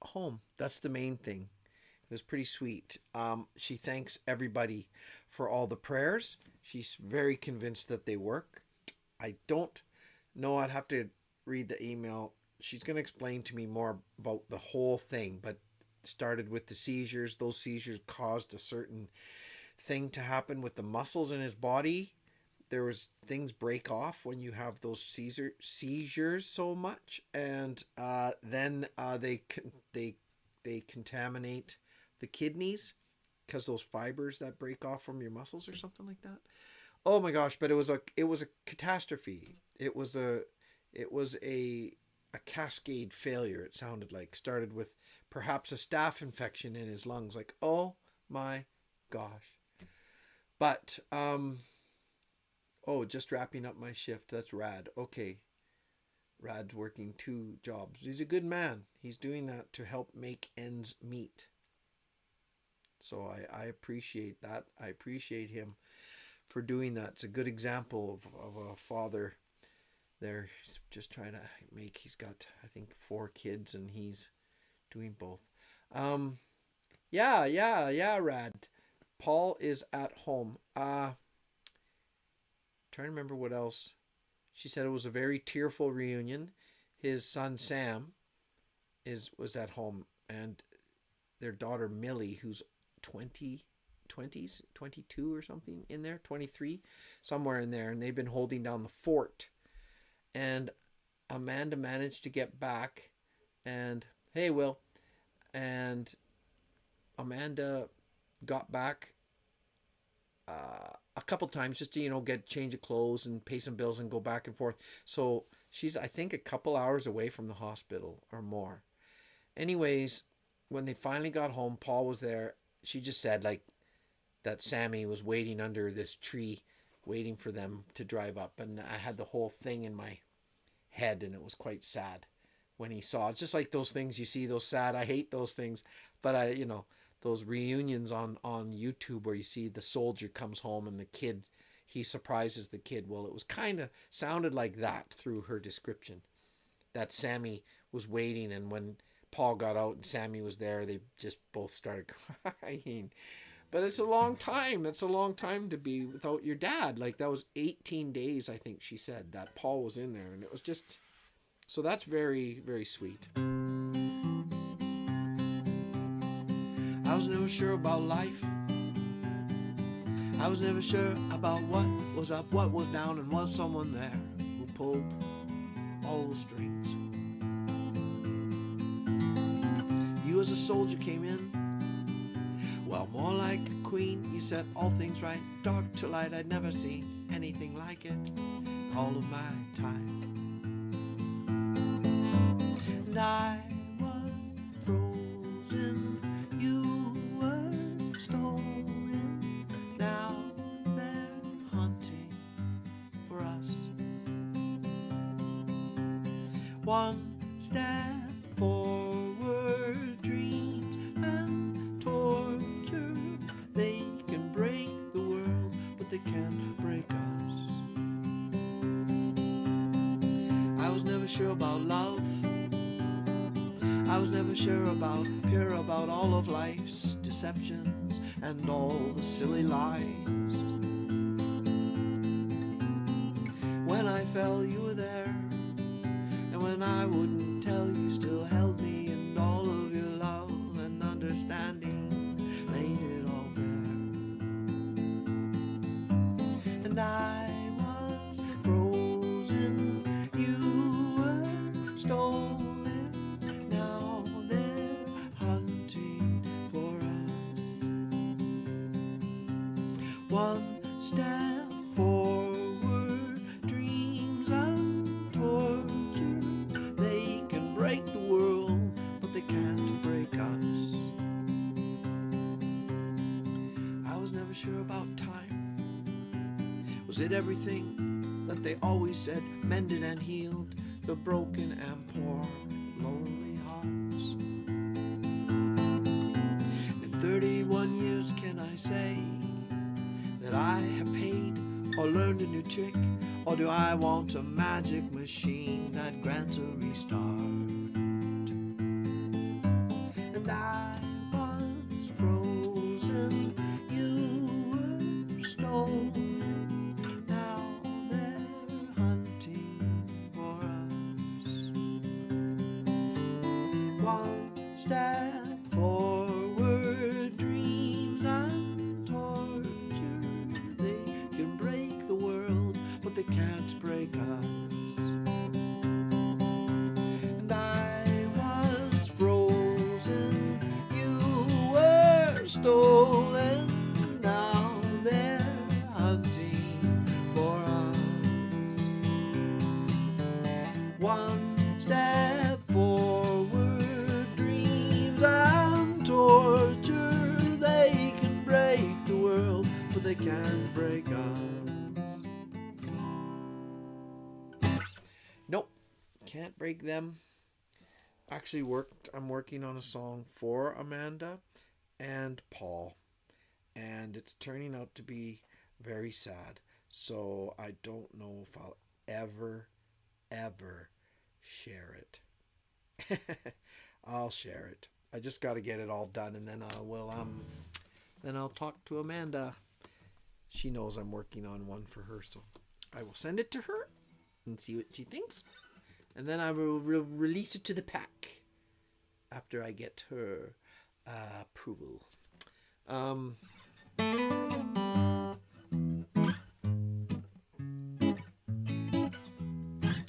home. That's the main thing. It was pretty sweet. She thanks everybody for all the prayers. She's very convinced that they work. I don't know. I'd have to read the email. She's going to explain to me more about the whole thing, but it started with the seizures. Those seizures caused a certain thing to happen with the muscles in his body. There was things break off when you have those seizures so much, and then they contaminate the kidneys because those fibers that break off from your muscles or something like that. Oh my gosh! But it was a catastrophe. It was a cascade failure. It sounded like started with perhaps a staph infection in his lungs. Like, oh my gosh! But oh, just wrapping up my shift. That's rad. Okay. Rad's working 2 jobs. He's a good man. He's doing that to help make ends meet. So I appreciate that. I appreciate him for doing that. It's a good example of a father there. He's just trying to make, he's got, I think, 4 kids and he's doing both. Yeah, Rad. Paul is at home. Trying to remember what else. She said it was a very tearful reunion. His son Sam was at home, and their daughter Millie, who's 20s, 22 or something in there, 23, somewhere in there, and they've been holding down the fort. And Amanda managed to get back, and hey, Will, and Amanda got back a couple times just to, get change of clothes and pay some bills and go back and forth. So she's, I think, a couple hours away from the hospital or more. Anyways, when they finally got home, Paul was there. She just said that Sammy was waiting under this tree waiting for them to drive up. And I had the whole thing in my head, and it was quite sad when he saw it. Just like those things you see, those sad, I hate those things. But those reunions on YouTube where you see the soldier comes home and the kid, he surprises the kid. Well, it was kind of sounded like that through her description, that Sammy was waiting, and when Paul got out and Sammy was there, they just both started crying. But it's a long time. That's a long time to be without your dad. Like, that was 18 days, I think she said, that Paul was in there, and it was just, so that's very, very sweet. I was never sure about life. I was never sure about what was up, what was down, and was someone there who pulled all the strings. You as a soldier came in, well, more like a queen. You set all things right, dark to light. I'd never seen anything like it in all of my time. And I was frozen. You were stolen. Now they're hunting for us. One step forward, dreams and torture. They can break the world, but they can't break us. I was never sure about love. I was never sure about, pure about all of life's deceptions and all the silly lies. When I fell, you were there, and when I wouldn't tell, you still held me, and all of your love and understanding laid it all bare. And I was frozen, you were stolen. Now they're hunting for us. One step forward, dreams and torture. They can break the world, but they can't break sure about time? Was it everything that they always said mended and healed the broken and poor, lonely hearts? In 31 years, can I say that I have paid or learned a new trick? Or do I want a magic machine that grants a restart? And I was frozen, you were stolen. Now they're hunting for us. One step forward, dreams and torture. They can break the world, but they can't break us. And I was frozen, you were stolen. Now they're hunting for us. One step forward, dreams and torture. They can break the world, but they can't break us. Nope, can't break them. Actually I'm working on a song for Amanda and Paul, and it's turning out to be very sad. So I don't know if I'll ever share it. I'll share it. I just got to get it all done, and then I'll talk to Amanda. She knows I'm working on one for her, so I will send it to her and see what she thinks, and then I will release it to the pack after I get her approval.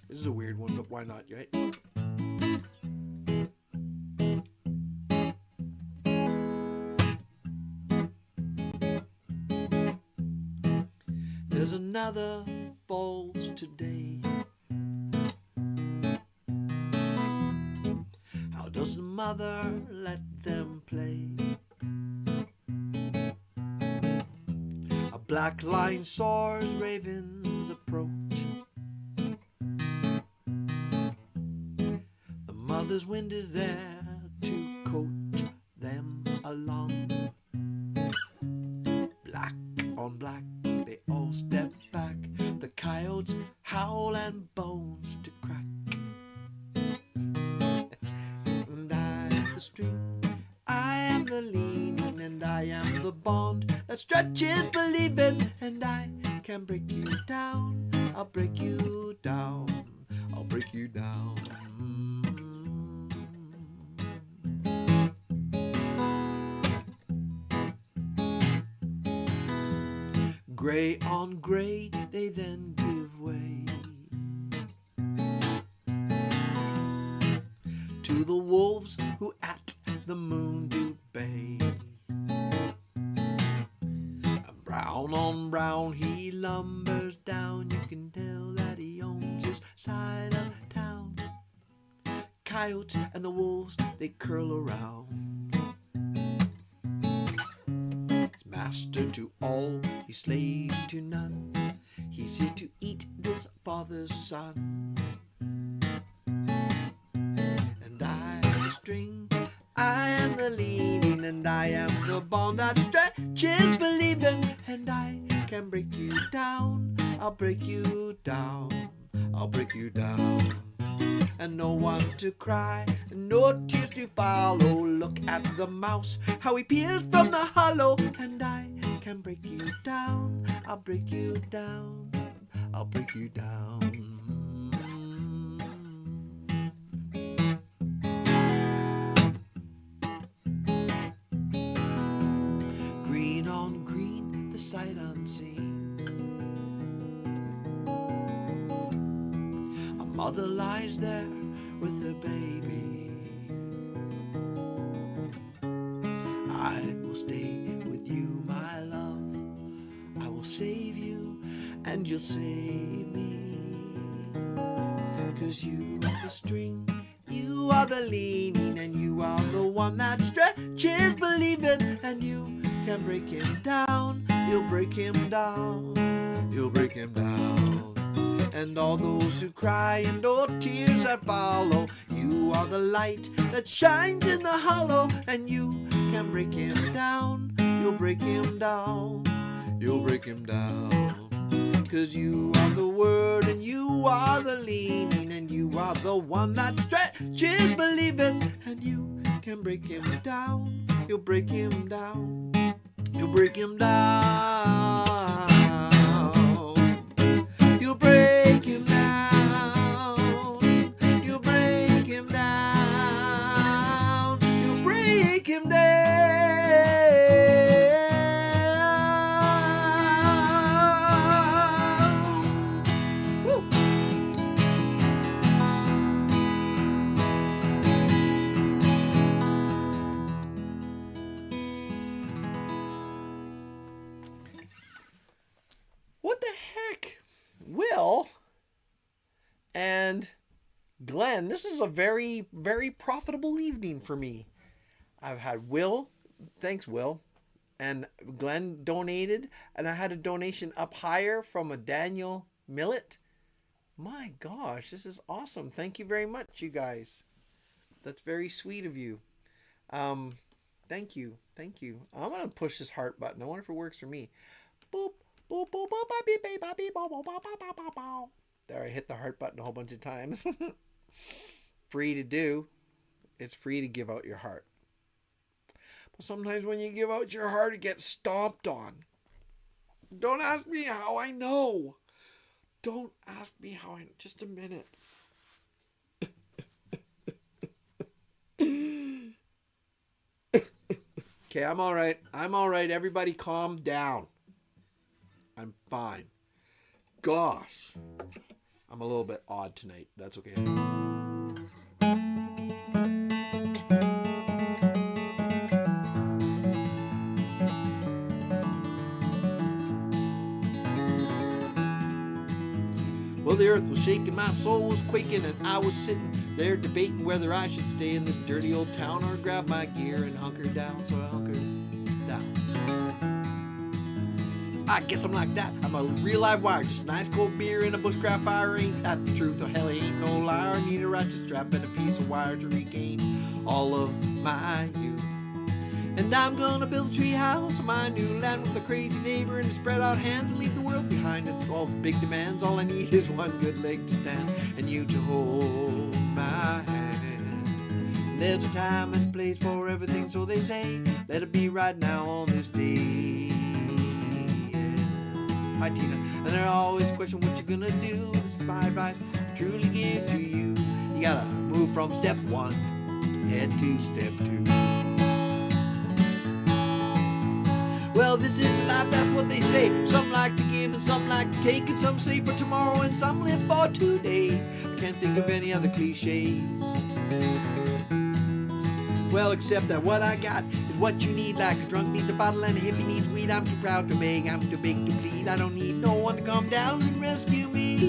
This is a weird one, but why not, right? There's another falls today. How does the mother let them play? A black line soars, ravens approach. The mother's wind is there to coach them along. Black on black, they all step back. The coyotes howl and bones to crack. And I am the string, I am the leaning, and I am the bond that stretches believing. And I can break you down, I'll break you down, I'll break you down. Gray on gray, they then give way to the wolves who at the moon do bay. And brown on brown he lumbers down. You can tell that he owns his side of town. Coyotes and the wolves, they curl around. Master to all, he's slave to none. He's here to eat this father's son. And I am the string, I am the leaning, and I am the bond that stretches believing. And I can break you down, I'll break you down, I'll break you down. And no one to cry, and no tears to follow. Look at the mouse, how he peers from the hollow. And I can break you down, I'll break you down, I'll break you down. Green on green, the sight unseen. A mother lies there with her baby. I will stay with you, my love. I will save you, and you'll save me. 'Cause you are the string, you are the leaning, and you are the one that stretches believing. And you can break him down, you'll break him down. You'll break him down. And all those who cry and all tears that follow, you are the light that shines in the hollow, and you can break him down. You'll break him down. You'll break him down. 'Cause you are the word and you are the leaning, and you are the one that stretches believing, and you can break him down. You'll break him down. You'll break him down. You'll break him down. You'll break him down. You'll break him down. Woo. What the heck? Will and Glenn, this is a very, very profitable evening for me. I've had Will, thanks Will, and Glenn donated, and I had a donation up higher from a Daniel Millet. My gosh, this is awesome. Thank you very much, you guys. That's very sweet of you. Thank you. Thank you. I'm going to push this heart button. I wonder if it works for me. Boop. Boop, boop, boop, beep, beep, beep, beep, boop, boop, boop, boop, boop, boop. There, I hit the heart button a whole bunch of times. Free to do. It's free to give out your heart. But sometimes when you give out your heart, it gets stomped on. Don't ask me how I know. Don't ask me how I know. Just a minute. Okay, I'm all right. I'm all right. Everybody calm down. I'm fine. Gosh. I'm a little bit odd tonight. That's okay. Well, the earth was shaking, my soul was quaking, and I was sitting there debating whether I should stay in this dirty old town or grab my gear and hunker down. So I hunkered down. I guess I'm like that. I'm a real live wire. Just a nice cold beer and a bushcraft fire. Ain't that the truth? Oh, hell, ain't no liar. I need a ratchet strap and a piece of wire to regain all of my youth. And I'm gonna build a tree house on my new land with a crazy neighbor and spread out hands and leave the world behind. And all the big demands, all I need is one good leg to stand and you to hold my hand. And there's a time and place for everything, so they say. Let it be right now on this day. Hi, Tina. And they're always question what you're gonna do. This is my advice I truly give to you. You gotta move from step one, head to step two. Well, this is life, that's what they say. Some like to give and some like to take, and some say for tomorrow and some live for today. I can't think of any other cliches. Well, except that what I got is what you need. Like a drunk needs a bottle and a hippie needs weed. I'm too proud to beg, I'm too big to plead. I don't need no one to come down and rescue me.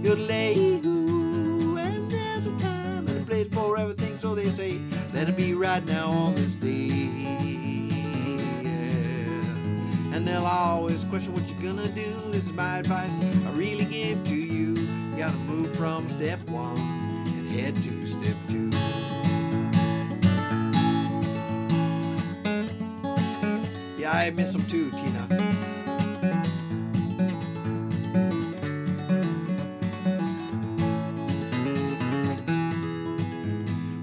Yodelay-hoo. And there's a time and a place for everything, so they say. Let it be right now on this day. And they'll always question what you're gonna do. This is my advice I really give to you. You gotta move from step one and head to step two. Yeah, I miss them too, Tina.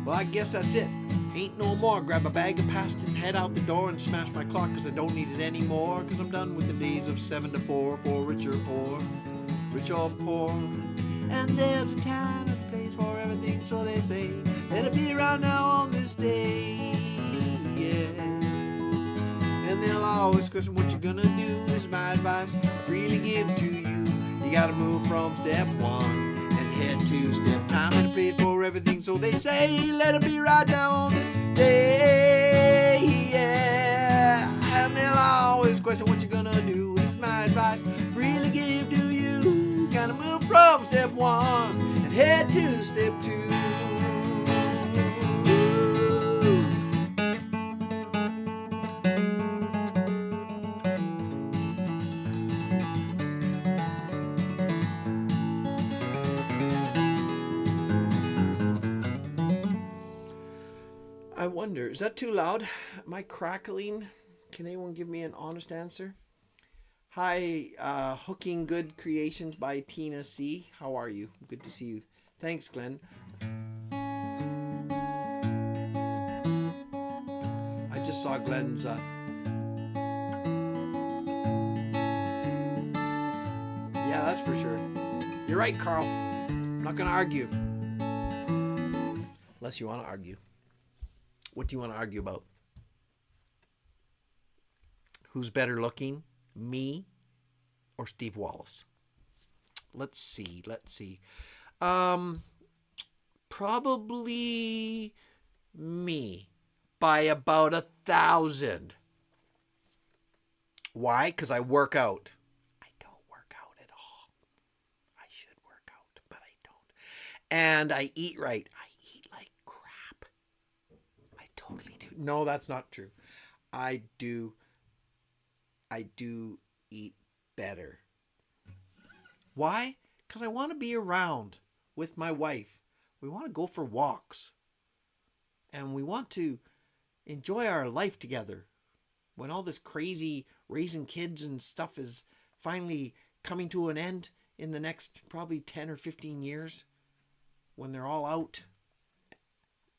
Well, I guess that's it. Ain't no more. Grab a bag of pasta and head out the door and smash my clock, cause I don't need it anymore. Cause I'm done with the days of 7 to 4 for rich or poor. Rich or poor. And there's a time and a place for everything, so they say. Let it be right now on this day. Yeah. And they'll always question what you're gonna do. This is my advice I freely give to you. You gotta move from step one and head to step. Time and a place for everything, so they say. Let it be right now on the day, yeah. And they'll always question what you're gonna do. This is my advice I freely give to you. Gotta move from step one and head to step two. wonder, is that too loud? Am I crackling? Can anyone give me an honest answer? Hi, Hooking Good Creations by Tina C. How are you? Good to see you. Thanks, Glenn. I just saw Glenn's... yeah, that's for sure. You're right, Carl. I'm not going to argue. Unless you want to argue. What do you want to argue about? Who's better looking? Me or Steve Wallace? Let's see. Probably me by about 1,000. Why? Because I work out. I don't work out at all. I should work out, but I don't. And I eat right. I eat like crap. I totally do. No, that's not true. I do eat better. Why? Because I want to be around with my wife. We want to go for walks. And we want to enjoy our life together. When all this crazy raising kids and stuff is finally coming to an end in the next probably 10 or 15 years, when they're all out,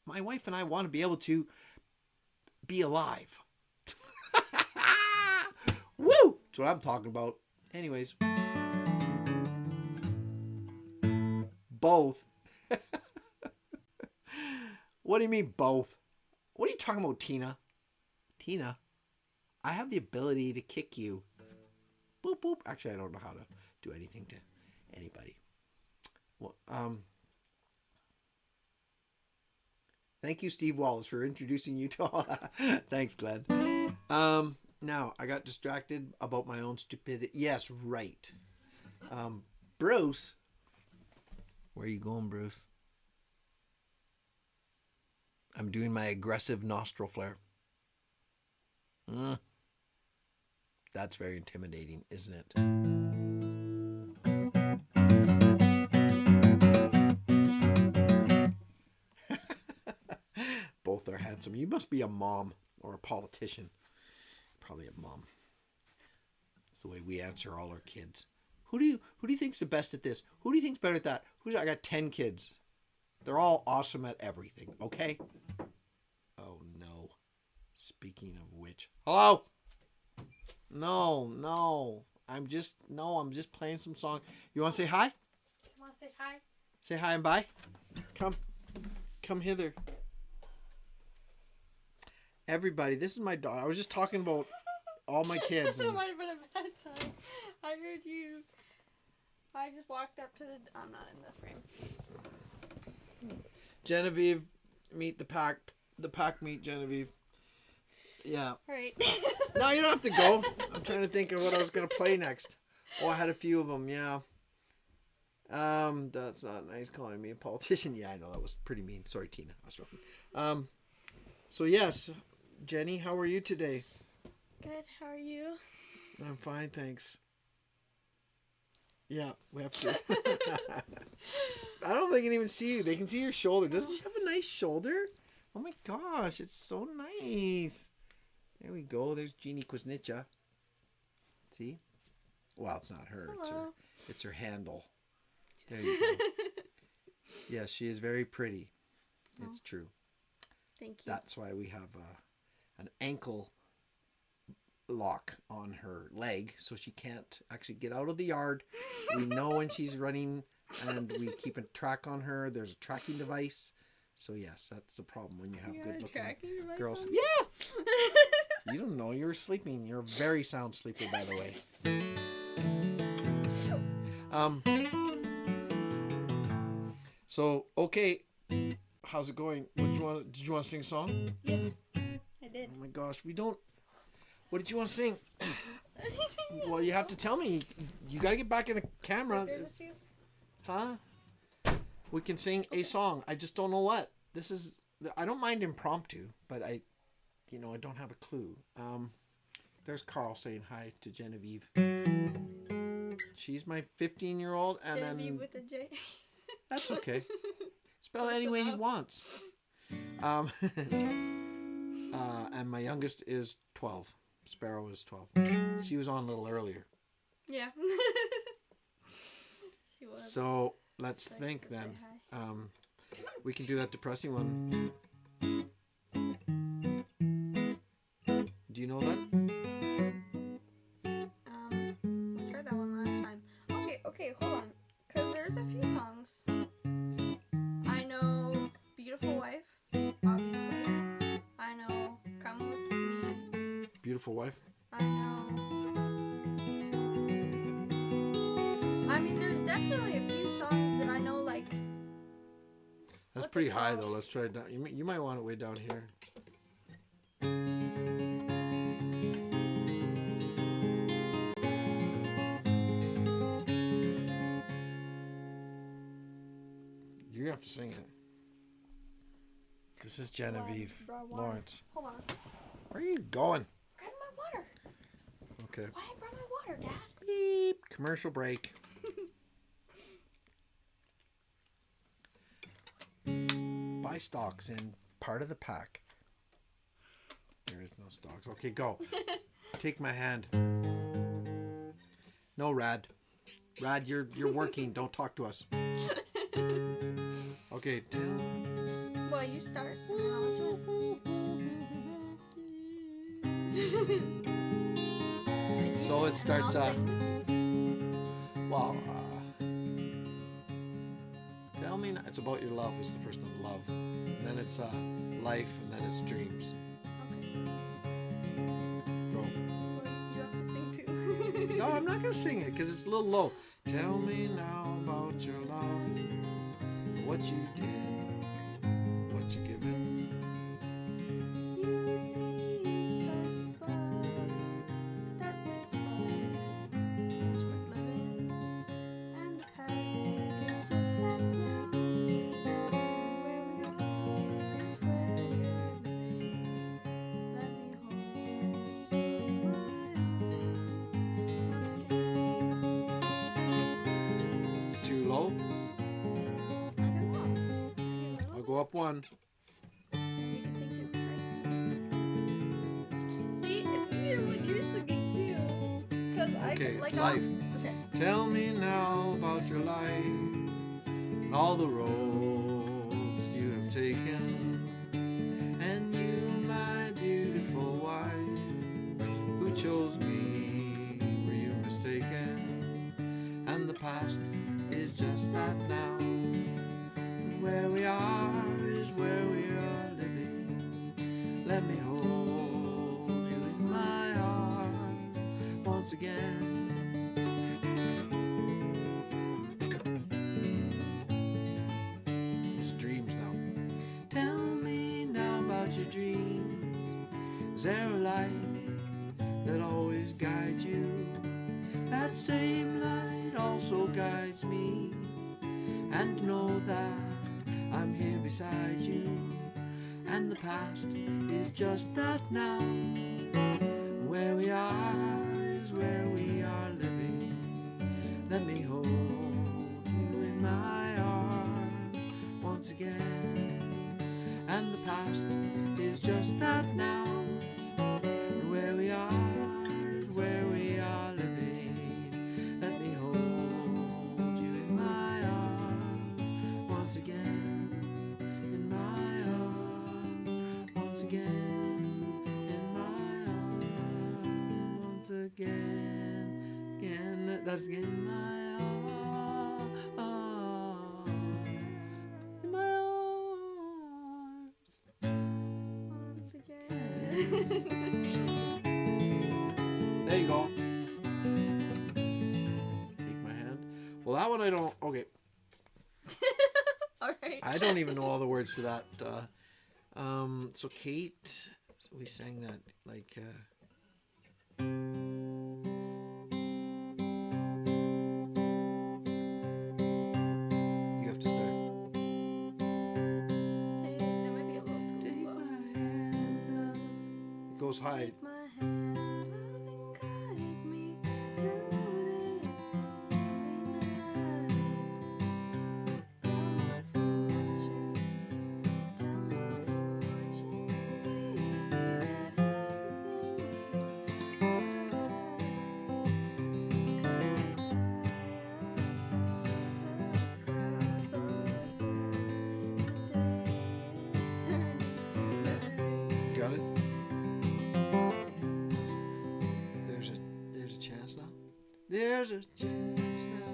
my wife and I want to be able to be alive. Woo! That's what I'm talking about. Anyways. Both. What do you mean both? What are you talking about, Tina? Tina, I have the ability to kick you. Boop, boop. Actually, I don't know how to do anything to anybody. Well, thank you, Steve Wallace, for introducing you to all that. Thanks, Glenn. Now, I got distracted about my own stupidity. Yes, right. Bruce. Where are you going, Bruce? I'm doing my aggressive nostril flare. That's very intimidating, isn't it? Both are handsome. You must be a mom or a politician. Probably a mom. It's the way we answer all our kids. Who do you think's the best at this? Who do you think's better at that? I got 10 kids. They're all awesome at everything, okay? Oh no. Speaking of which. Hello? No. I'm just playing some song. You want to say hi? You want to say hi? Say hi and bye. Come hither. Everybody, this is my dog. I was just talking about all my kids. It might have been a bad time. I heard you. I just walked up to the... I'm not in the frame. Genevieve, meet the pack. The pack meet Genevieve. Yeah. Right. No, you don't have to go. I'm trying to think of what I was going to play next. Oh, I had a few of them, yeah. That's not nice calling me a politician. Yeah, I know, that was pretty mean. Sorry, Tina. I was joking. So, yes, Jenny, how are you today? Good, how are you? I'm fine, thanks. Yeah, we have to. I don't think they can even see you. They can see your shoulder. Doesn't she have a nice shoulder? Oh my gosh, it's so nice. There we go. There's Jeannie Kuznitsa. See? Well, it's not her. It's her handle. There you go. Yes, she is very pretty. It's true. Thank you. That's why we have an ankle lock on her leg, so she can't actually get out of the yard. We know when she's running, and we keep a track on her. There's a tracking device. So yes, that's the problem when you have good looking girls. Yeah. You don't know. You're sleeping. You're a very sound sleeper, by the way. So okay, how's it going? Did you want to sing a song? Yeah, I did. Oh my gosh, we don't. What did you want to sing? Well, you have to tell me. You got to get back in the camera. Huh? We can sing a song. I just don't know what. I don't mind impromptu, but I don't have a clue. There's Carl saying hi to Genevieve. She's my 15-year-old, and Genevieve with a J. That's okay. Spell it any way he wants. And my youngest is 12. Sparrow is 12. She was on a little earlier. Yeah. She was. So let's So I think get to then. say hi. We can do that depressing one. Do you know that? I tried that one last time. Okay, hold on. Because there's a few songs. I know Beautiful Wife, obviously. I know Come With Me. Beautiful Wife. I know. I mean, there's definitely a few songs that I know, like. That's What's pretty it high called? though. Let's try it down. You might want it way down here. You have to sing it. This is Genevieve Brought water. Lawrence. Hold on. Where are you going? Grab my water. Okay. Why I brought my water, Dad? Beep. Commercial break. Buy stocks in part of the pack. There is no stocks. Okay, go. Take my hand. No, Rad. Rad, you're working. Don't talk to us. Okay. Well, you start. And then I'll join. So it starts I'll up. Well, tell me. It's about your love. Is the first one, love. And then it's life, and then it's dreams. Okay. Go. Well, you have to sing too. No, I'm not gonna sing it because it's a little low. Tell me now about your love, what you did, what you given. You see in stars above that this love is worth living, and the past is just that now. Where we are is where we are living. Let me hold you in my arms once again. It's too low. I don't know. Maybe a little I'll go up one. You can sing too, right? See, it's easier when you're singing too. Cause I Okay, can, like, life. Okay. Tell me now about your life and all the roads you have taken. And you, my beautiful wife, who chose me, were you mistaken? And the past is just that now. Where we are is where we are living. Let me hold you in my arms once again. It's dreams now. Tell me now about your dreams. Is there a light that always guides you? That same light also guides me. And know that I'm here beside you. And the past is just that now. Where we are is where we are living. Let me hold you in my arms once again. And the past is just that now. Where we are is where we are living. Let me hold you in my arms once again. In my arms once again. In my arms once again. Again, that's again my arms. In my arms. Once again. There you go. Take my hand. Well, that one I don't. Okay, Alright. I don't even know all the words to that. So Kate, we sang that like. You have to start. That might be a little too Take low. my hand. It goes high. Take my hand, love, and guide me through this lonely night. Tell my fortune be There's a chance now.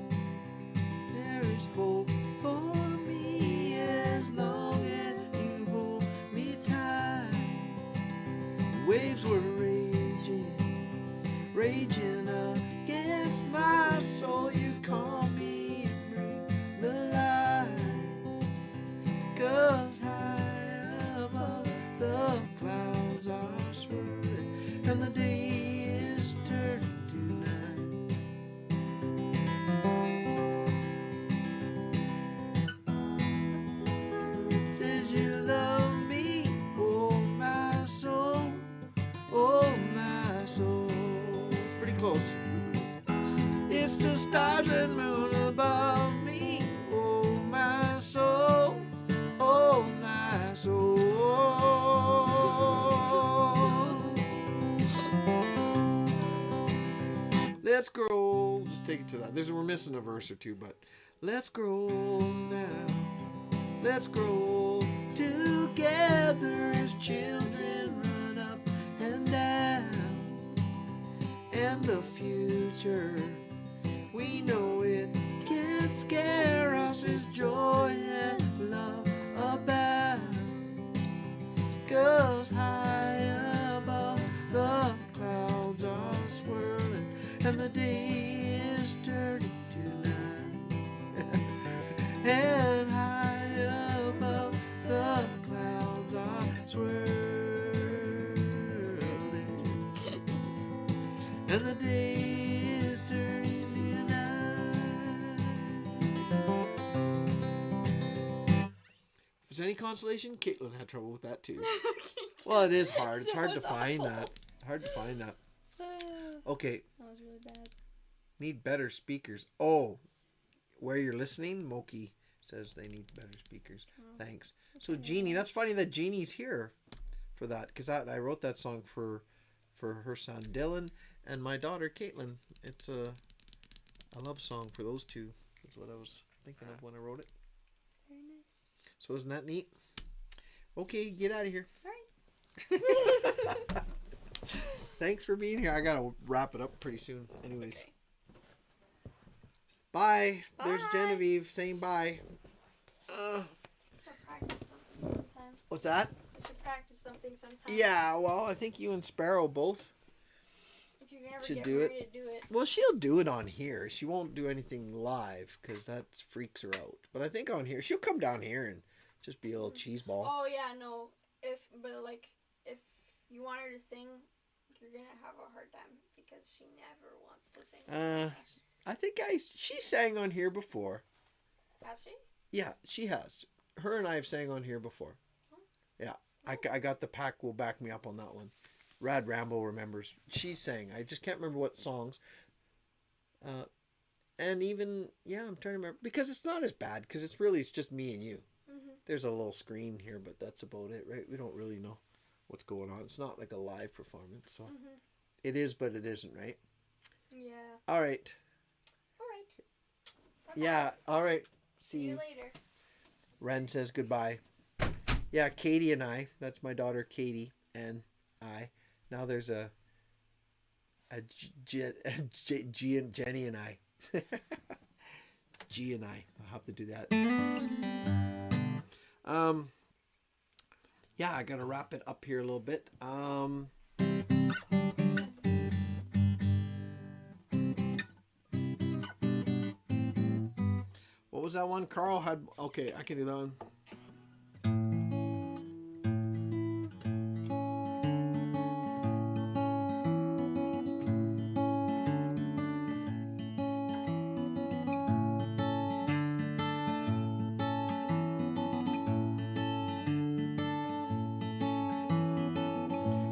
There is hope for me as long as you hold me tight. Waves were raging against my soul. You call me and bring the light. 'Cause high above the clouds are swirling and the day is turning to night. What's the sun that Says you love me, oh my soul, oh my soul. It's pretty close. It's the stars and moon above me, oh my soul, oh my soul. Let's grow old. Just take it to that. We're missing a verse or two, but let's grow old now. Let's grow old together as children, run up and down. And the future, we know it can't scare us as joy and love abound. 'Cause high above the clouds are swirling and the day is turning to night. And high above the clouds are swirling and the day is turning to night. If there's any consolation, Caitlin had trouble with that too. Well, it is hard. It's hard to find that. Hard to find that. Okay, That was really bad. need better speakers. Oh, where you're listening, Moki says they need better speakers. Thanks. So Jeannie, that's funny that Jeannie's here for that, because I wrote that song for her son Dylan and my daughter Caitlin. It's a love song for those two. That's what I was thinking of when I wrote it. It's very nice. So isn't that neat? Okay, get out of here. All right. Thanks for being here. I gotta wrap it up pretty soon. Anyways. Okay. Bye. There's Bye. Genevieve saying bye. We'll practice something sometime. What's that? We should practice something sometime. Yeah, well, I think you and Sparrow both If you can ever should get do Marie to do it. Well, she'll do it on here. She won't do anything live because that freaks her out. But I think on here, she'll come down here and just be a little cheese ball. Oh yeah, no. If you want her to sing, you're gonna have a hard time because she never wants to sing. I think she sang on here before. Has she? Yeah, she has. Her and I have sang on here before. Yeah, I got the pack will back me up on that one. Rad Rambo remembers. She sang. I just can't remember what songs. And even, yeah, I'm trying to remember. Because it's not as bad, because it's just me and you. Mm-hmm. There's a little screen here, but that's about it, right? We don't really know what's going on. It's not like a live performance, so it is, but it isn't, right? Yeah. All right. All right. Bye-bye. Yeah, all right. See you later. Ren says goodbye. Yeah, Katie and I. That's my daughter, Katie, and I. Now there's a G and Jenny and I. G and I. I'll have to do that. Yeah, I gotta wrap it up here a little bit. What was that one? Carl had. Okay, I can do that one.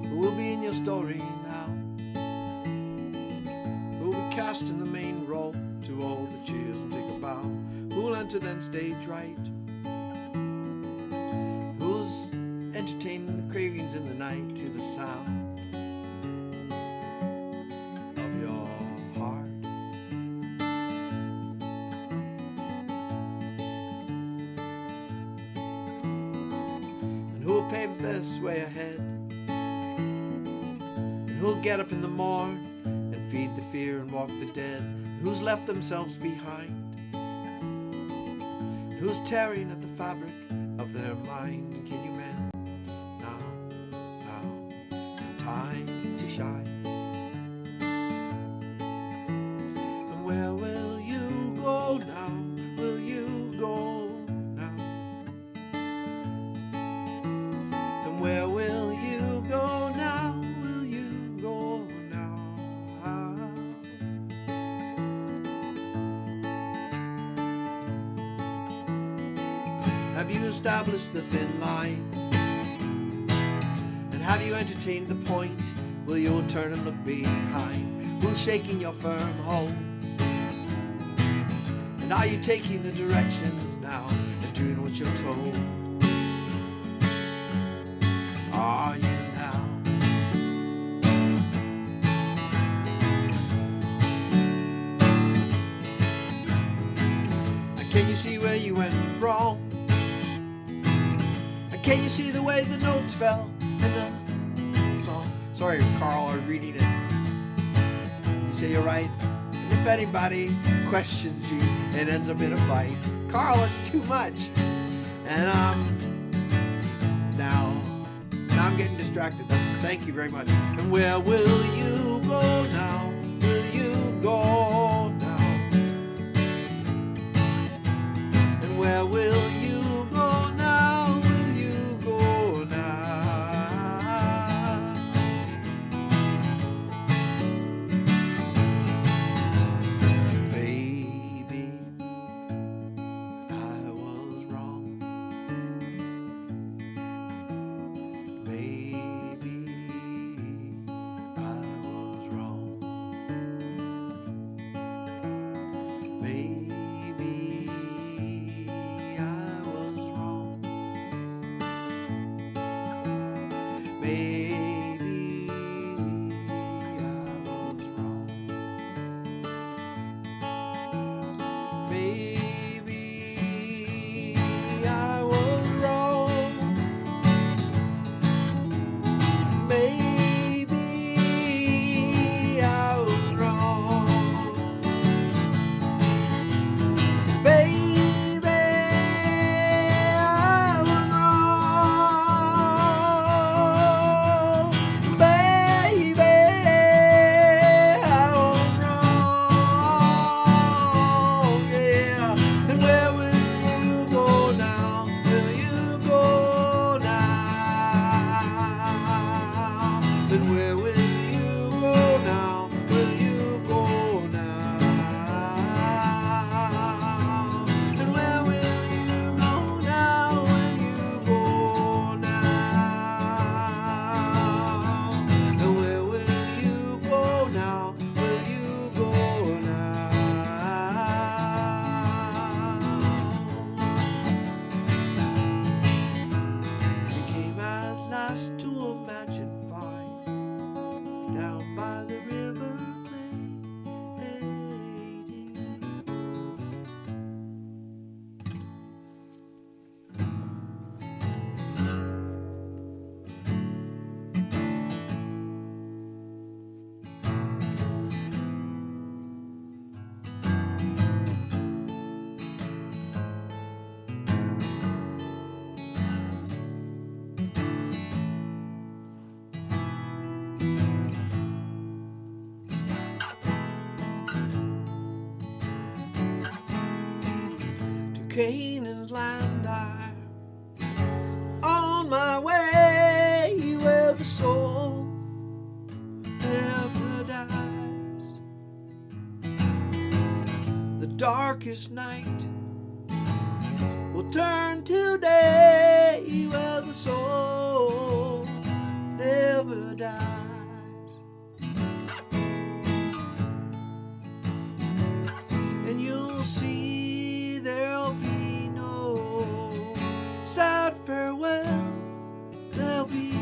Who will be in your story now? Who will be cast in the main role to hold the cheers and take a bow? Who'll enter then stage right? Who's entertaining the cravings in the night to the sound of your heart? And who'll pave this way ahead? And who'll get up in the morn and feed the fear and walk the dead? Who's left themselves behind? Who's tearing at the fabric of their mind? Can you mend now, time to shine? And where will you go now? Will you go now? And where will you go now? Will you go now? Have you established the thin line? And have you entertained the point? Will you turn and look behind? Who's shaking your firm hold? And are you taking the directions now and doing what you're told? Are you now? And can you see where you went wrong? Can you see the way the notes fell in the song? Sorry, Carl, I'm reading it. You say you're right, and if anybody questions you, it ends up in a fight. Carl, it's too much. And now I'm getting distracted. Thank you very much. And where will you go now? Will you go now? And where will you go now? Canaan's land, I'm on my way where the soul never dies. The darkest night will turn to day where the soul never dies. And you'll see there'll be no sad farewell, there'll be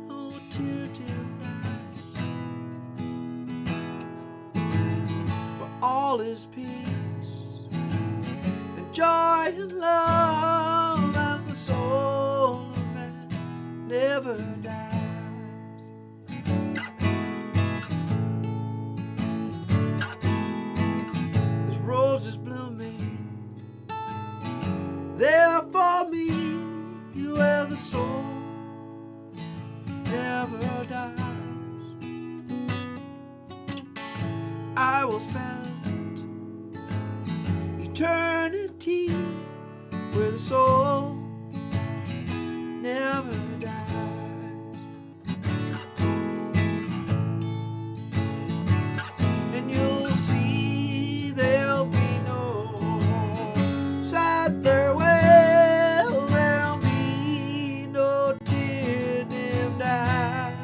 no tear-dim nights, where all is peace and joy and love, and the soul of man never dies. I will spend eternity where the soul never dies. And you'll see there'll be no sad farewell, there'll be no tear-dimmed eye,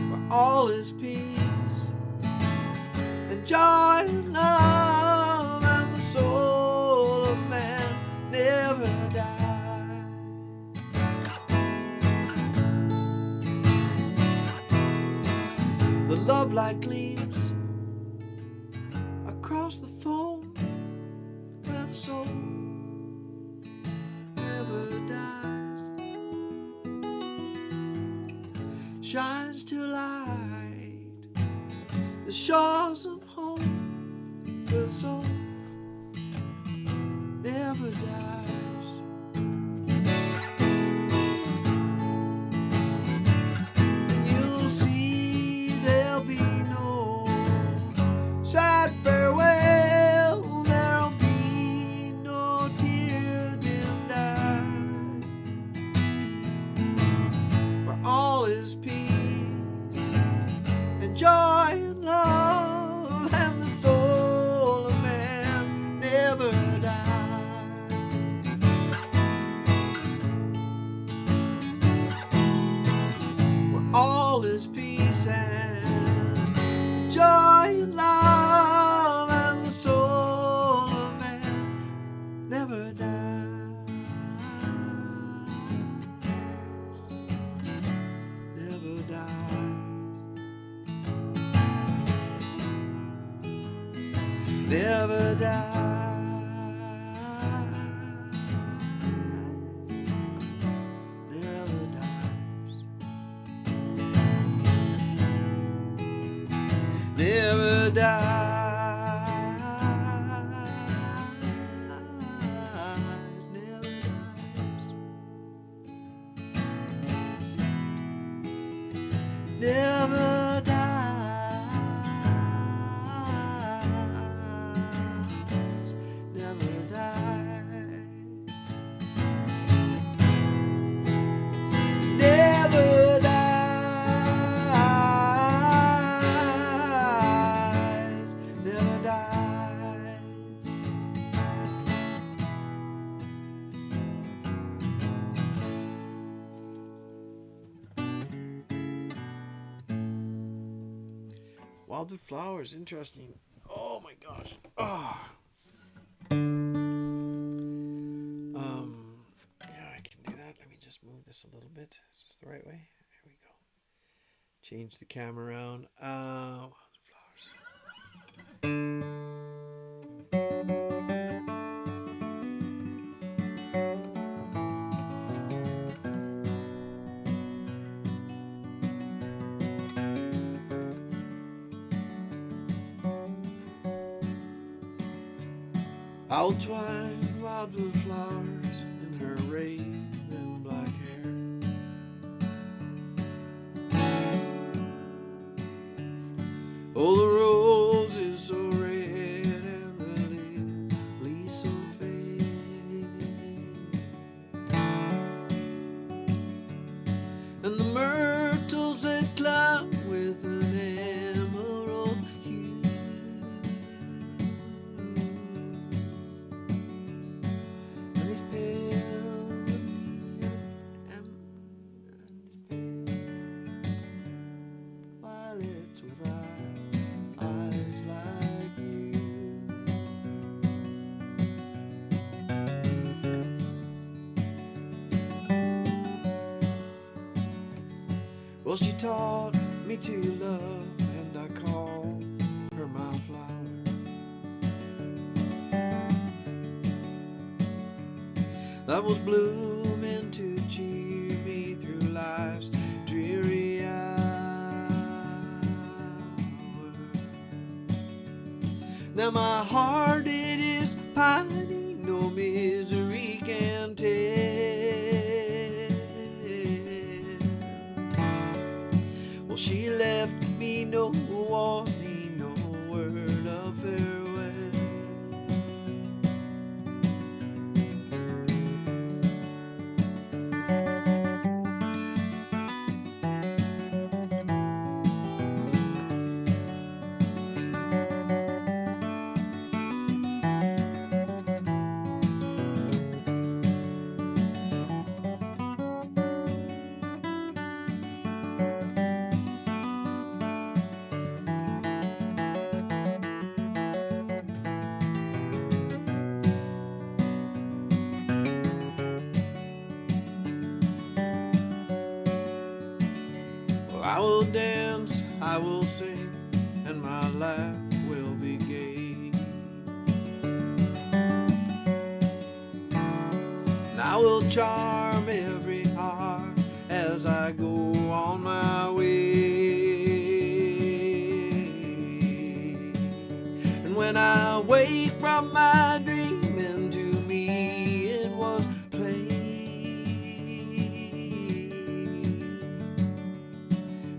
where all is peace and joy and love, and the soul of man never dies. The love light gleams across the foam, where the soul never dies. Shines to light the shores of home, where the soul never dies. And you'll see there'll be no sad farewell, there'll be no tear-dimmed eye, where all is peace and joy and love, and the soul of man never dies. Where all is peace and joy and love, and the soul of man never dies. Never dies. Never dies. Never dies. Never dies. Never dies. Never dies. Never dies. Never dies. Never dies. Wildwood flowers, interesting. Oh my gosh. Yeah, I can do that. Let me just move this a little bit. Is this the right way? There we go. Change the camera around. Wildwood flowers. I'll twine wildwood flowers in her raven black hair. Oh, the rose is so red and the lily so fair, and the myrtles that climb with an emerald hue, and these pale violets with eyes like you. Well, she taught me to love, and I call her my flower. That was blooming to cheer me through life's dreary hour. Now my heart, it is pining, no misery can tell. Well, she left me no warning, no word of farewell. I will dance, I will sing, and my laugh will be gay. And I will charm every heart as I go on my way. And when I wake from my dreaming, to me it was plain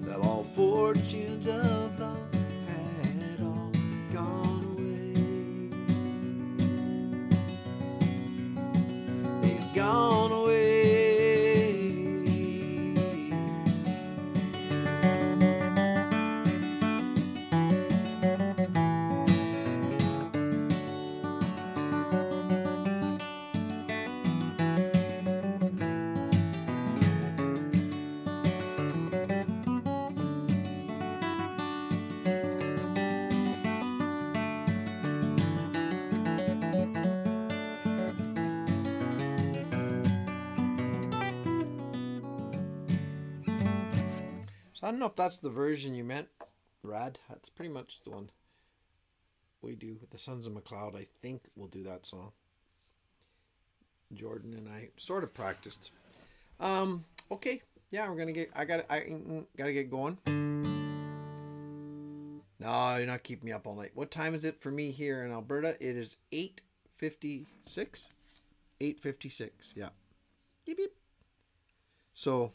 that all fortunes of love had all gone away. They'd gone away. So I don't know if that's the version you meant, Brad. That's pretty much the one we do with the Sons of McLeod. I think we'll do that song. Jordan and I sort of practiced. Okay. Yeah, we're gonna get. I gotta get going. No, you're not keeping me up all night. What time is it for me here in Alberta? It is 8:56. 8:56. Yeah. Yip yip. So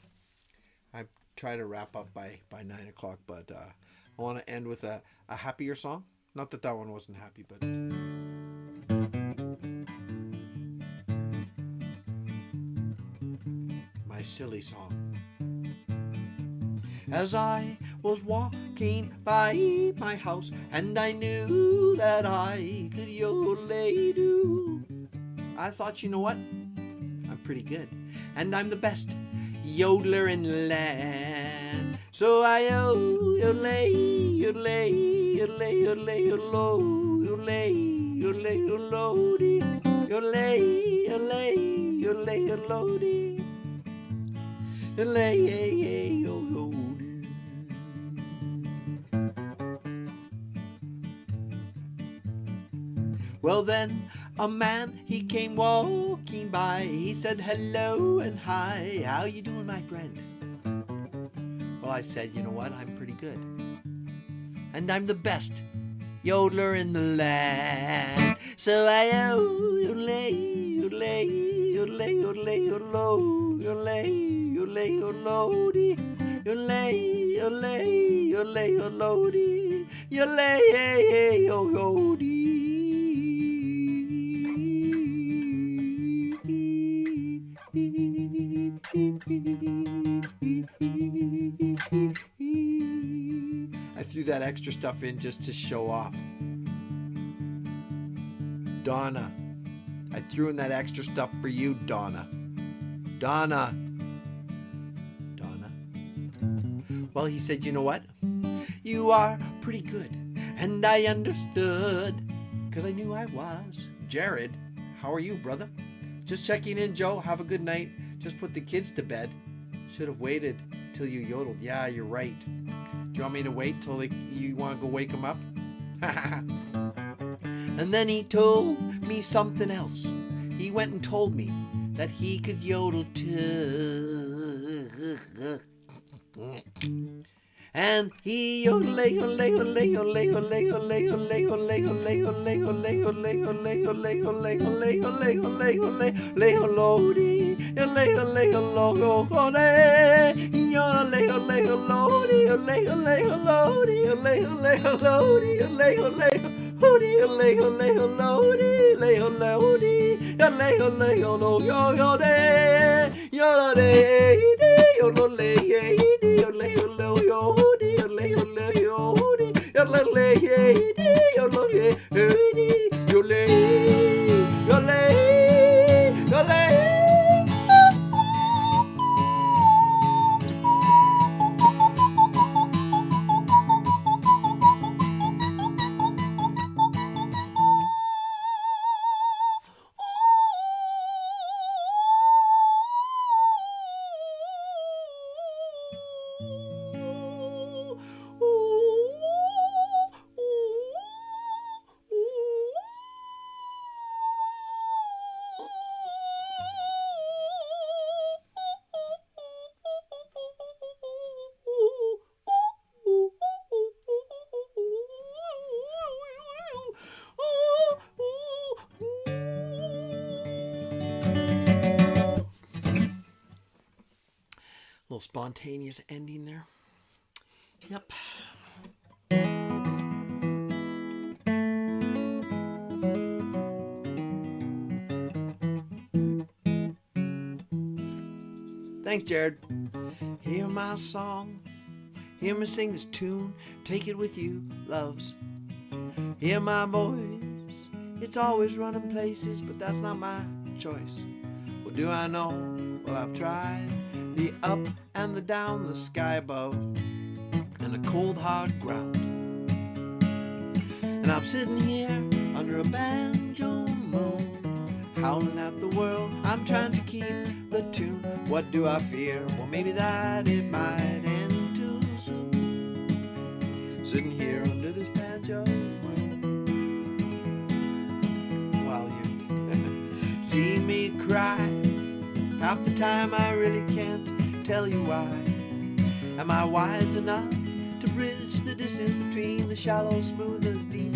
I try to wrap up by 9 o'clock, but I want to end with a happier song. Not that one wasn't happy, but my silly song. As I was walking by my house, and I knew that I could yodel-do, I thought, you know what? I'm pretty good, and I'm the best yodeler in the land. So I yodelay, yodelay, yodelay, yodelay, yodelo, yodelay, yodelay, yodelody, yodelay, yodelay, yodelay, yodelody, yodelay, yodelody. Well then, a man, he came walking by. He said hello and hi, how you doing, my friend? Well, I said, you know what, I'm pretty good, and I'm the best yodeler in the land. So I yodelay, yodelay, yodelay, yodelay, yodelo, yodelay, yodelay, yodelody, yodelay, yodelay, yodelay, yodelody, yodelay, yodelody. I threw that extra stuff in just to show off. Donna, I threw in that extra stuff for you, Donna. Donna. Donna. Well, he said, you know what? You are pretty good. And I understood, because I knew I was. Jared, how are you, brother? Just checking in, Joe. Have a good night. Just put the kids to bed. Should have waited till you yodeled. Yeah, you're right. Do you want me to wait till you want to go wake them up? And then he told me something else. He went and told me that he could yodel too. And he lay lay lay lay lay lay lay lay lay lay lay lay lay lay lay lody lay lay logo lay yo lay lody lay lody lay lody lay Hooty, lay, lay, lody, lay, lody, lay, lay, lo, yo, de, yo, de, yo, lay, yo, lay, lo, yo, de, lay, lo, yo, de, yo, lay, yo, lo, yo, lay, yo, lay, yo, lay. Little spontaneous ending there. Yep. Thanks, Jared. Hear my song. Hear me sing this tune. Take it with you, loves. Hear my voice. It's always running places, but that's not my choice. What do I know? Well, I've tried the up and the down, the sky above, and the cold hard ground. And I'm sitting here under a banjo moon, howling at the world. I'm trying to keep the tune. What do I fear? Well, maybe that it might end too soon. Sitting here under this banjo while you see me cry. Half the time I really can't tell you why. Am I wise enough to bridge the distance between the shallow, smooth, the deep,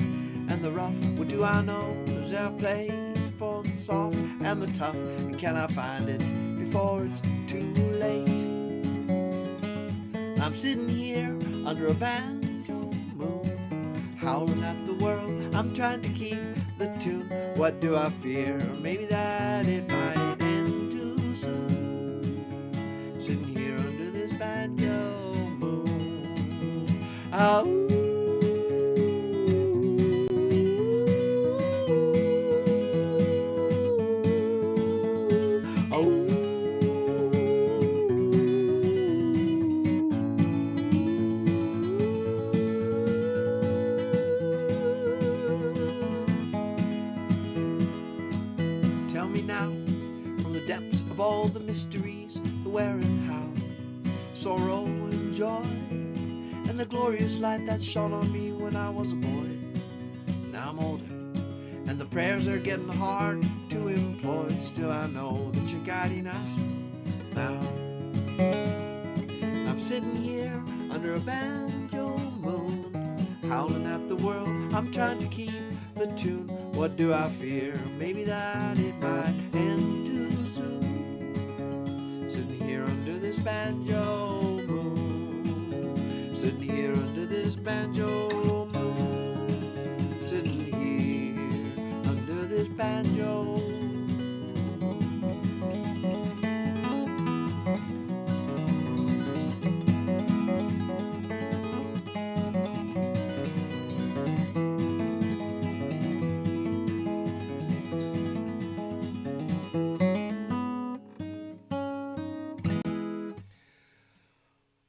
and the rough? What do I know? Is there a place for the soft and the tough? And can I find it before it's too late? I'm sitting here under a banjo moon, howling at the world. I'm trying to keep the tune. What do I fear? Maybe that it might end too soon. Sitting here under this banjo moon. Oh. Tell me now, from the depths of all the mysteries, the where and how, sorrow and joy, and the glorious light that shone on me when I was a boy. Now I'm older, and the prayers are getting hard to employ. Still I know that you're guiding us now. I'm sitting here under a banjo moon, howling at the world. I'm trying to keep the tune. What do I fear? Maybe that it might end too soon. Sitting here under this banjo moon. Sitting here under this banjo moon. Sitting here under this banjo.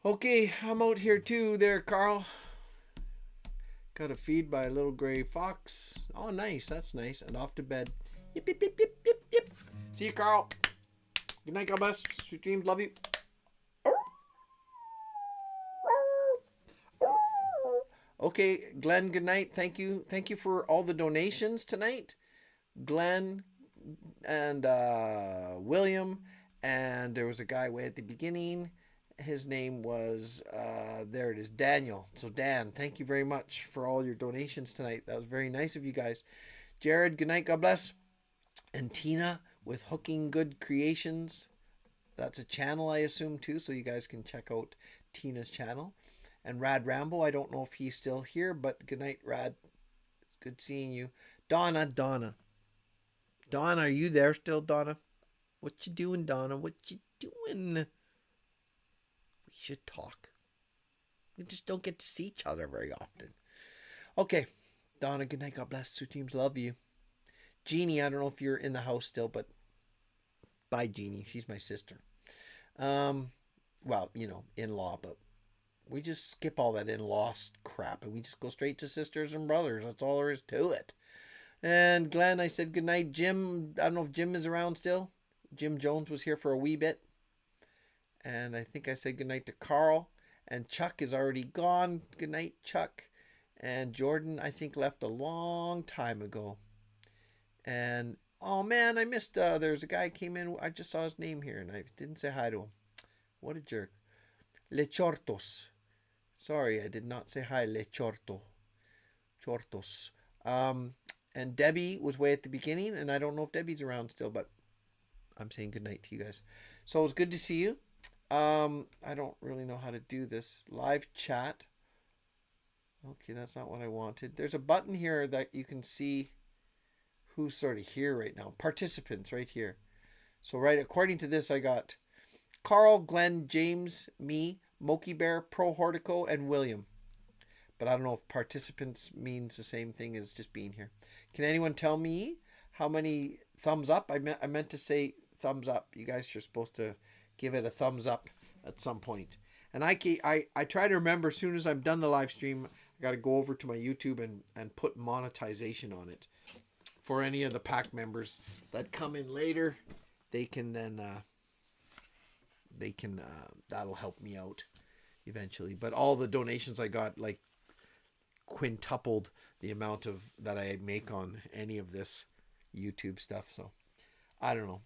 Okay, I'm out here too there, Carl. Got a feed by a little gray fox. Oh, nice. That's nice. And off to bed. Yip, yip, yip, yip, yip, yip. See you, Carl. Good night, God bless. Sweet dreams. Love you. Okay, Glenn, good night. Thank you. Thank you for all the donations tonight. Glenn and William. And there was a guy way at the beginning. his name was, there it is, Daniel. So Dan, thank you very much for all your donations tonight. That was very nice of you guys. Jared, good night, God bless. And Tina with Hooking Good Creations. That's a channel, I assume, too, so you guys can check out Tina's channel. And Rad Rambo, I don't know if he's still here, but good night, Rad. It's good seeing you. Donna, are you there still, Donna? What you doing, Donna? What you doing? We should talk. We just don't get to see each other very often. Okay, Donna, good night, God bless. Sue Teams, love you. Jeannie, I don't know if you're in the house still, but bye, Jeannie. She's my sister. Well, in-law, but we just skip all that in-law crap and we just go straight to sisters and brothers. That's all there is to it. And Glenn, I said goodnight. Jim, I don't know if Jim is around still. Jim Jones was here for a wee bit. And I think I said goodnight to Carl. And Chuck is already gone. Good night, Chuck. And Jordan, I think, left a long time ago. And, oh man, I missed, there's a guy came in. I just saw his name here and I didn't say hi to him. What a jerk. Le Chortos. Sorry, I did not say hi, Le Chortos. And Debbie was way at the beginning, and I don't know if Debbie's around still, but I'm saying goodnight to you guys. So it was good to see you. I don't really know how to do this. Live chat. Okay, that's not what I wanted. There's a button here that you can see who's sort of here right now. Participants right here. So right, according to this, I got Carl, Glenn, James, me, Moki Bear, Pro Hortico, and William. But I don't know if participants means the same thing as just being here. Can anyone tell me how many thumbs up? I meant to say thumbs up. You guys are supposed to give it a thumbs up at some point. And I try to remember as soon as I'm done the live stream, I got to go over to my YouTube and put monetization on it. For any of the pack members that come in later, they can then, that'll help me out eventually. But all the donations I got, like, quintupled the amount of that I make on any of this YouTube stuff. So I don't know,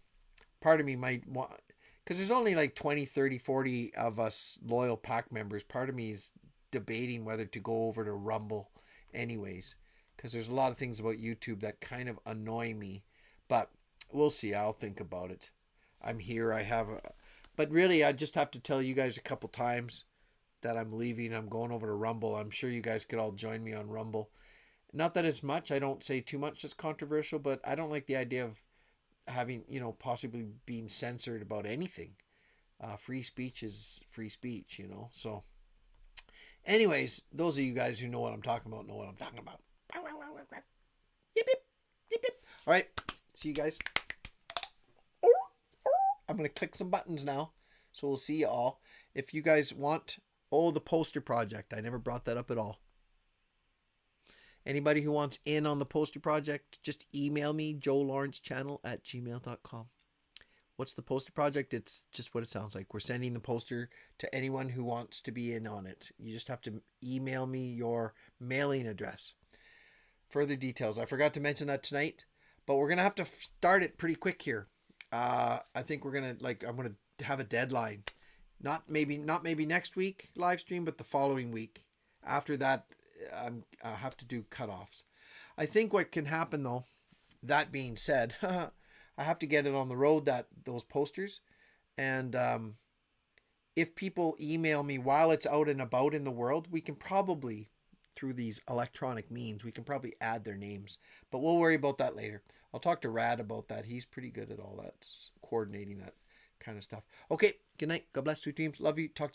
part of me might want, because there's only like 20, 30, 40 of us loyal pack members. Part of me is debating whether to go over to Rumble anyways, because there's a lot of things about YouTube that kind of annoy me, but we'll see. I'll think about it. I'm here. But really I just have to tell you guys a couple times that I'm leaving. I'm going over to Rumble. I'm sure you guys could all join me on Rumble. Not that it's much. I don't say too much that's controversial, but I don't like the idea of having, possibly being censored about anything. Free speech is free speech, So anyways, those of you guys who know what I'm talking about know what I'm talking about. Yip, yip, yip, yip. All right. See you guys. I'm going to click some buttons now. So we'll see you all. If you guys want... Oh, the poster project. I never brought that up at all. Anybody who wants in on the poster project, just email me, joelawrencechannel@gmail.com. What's the poster project? It's just what it sounds like. We're sending the poster to anyone who wants to be in on it. You just have to email me your mailing address. Further details. I forgot to mention that tonight, but we're going to have to start it pretty quick here. I think we're going to, I'm going to have a deadline. Not maybe next week live stream, but the following week. After that, I have to do cutoffs. I think what can happen though, that being said, I have to get it on the road, those posters. And if people email me while it's out and about in the world, we can probably, through these electronic means, we can probably add their names. But we'll worry about that later. I'll talk to Rad about that. He's pretty good at all that, coordinating that kind of stuff. Okay, good night. God bless, sweet dreams. Love you. Talk to you.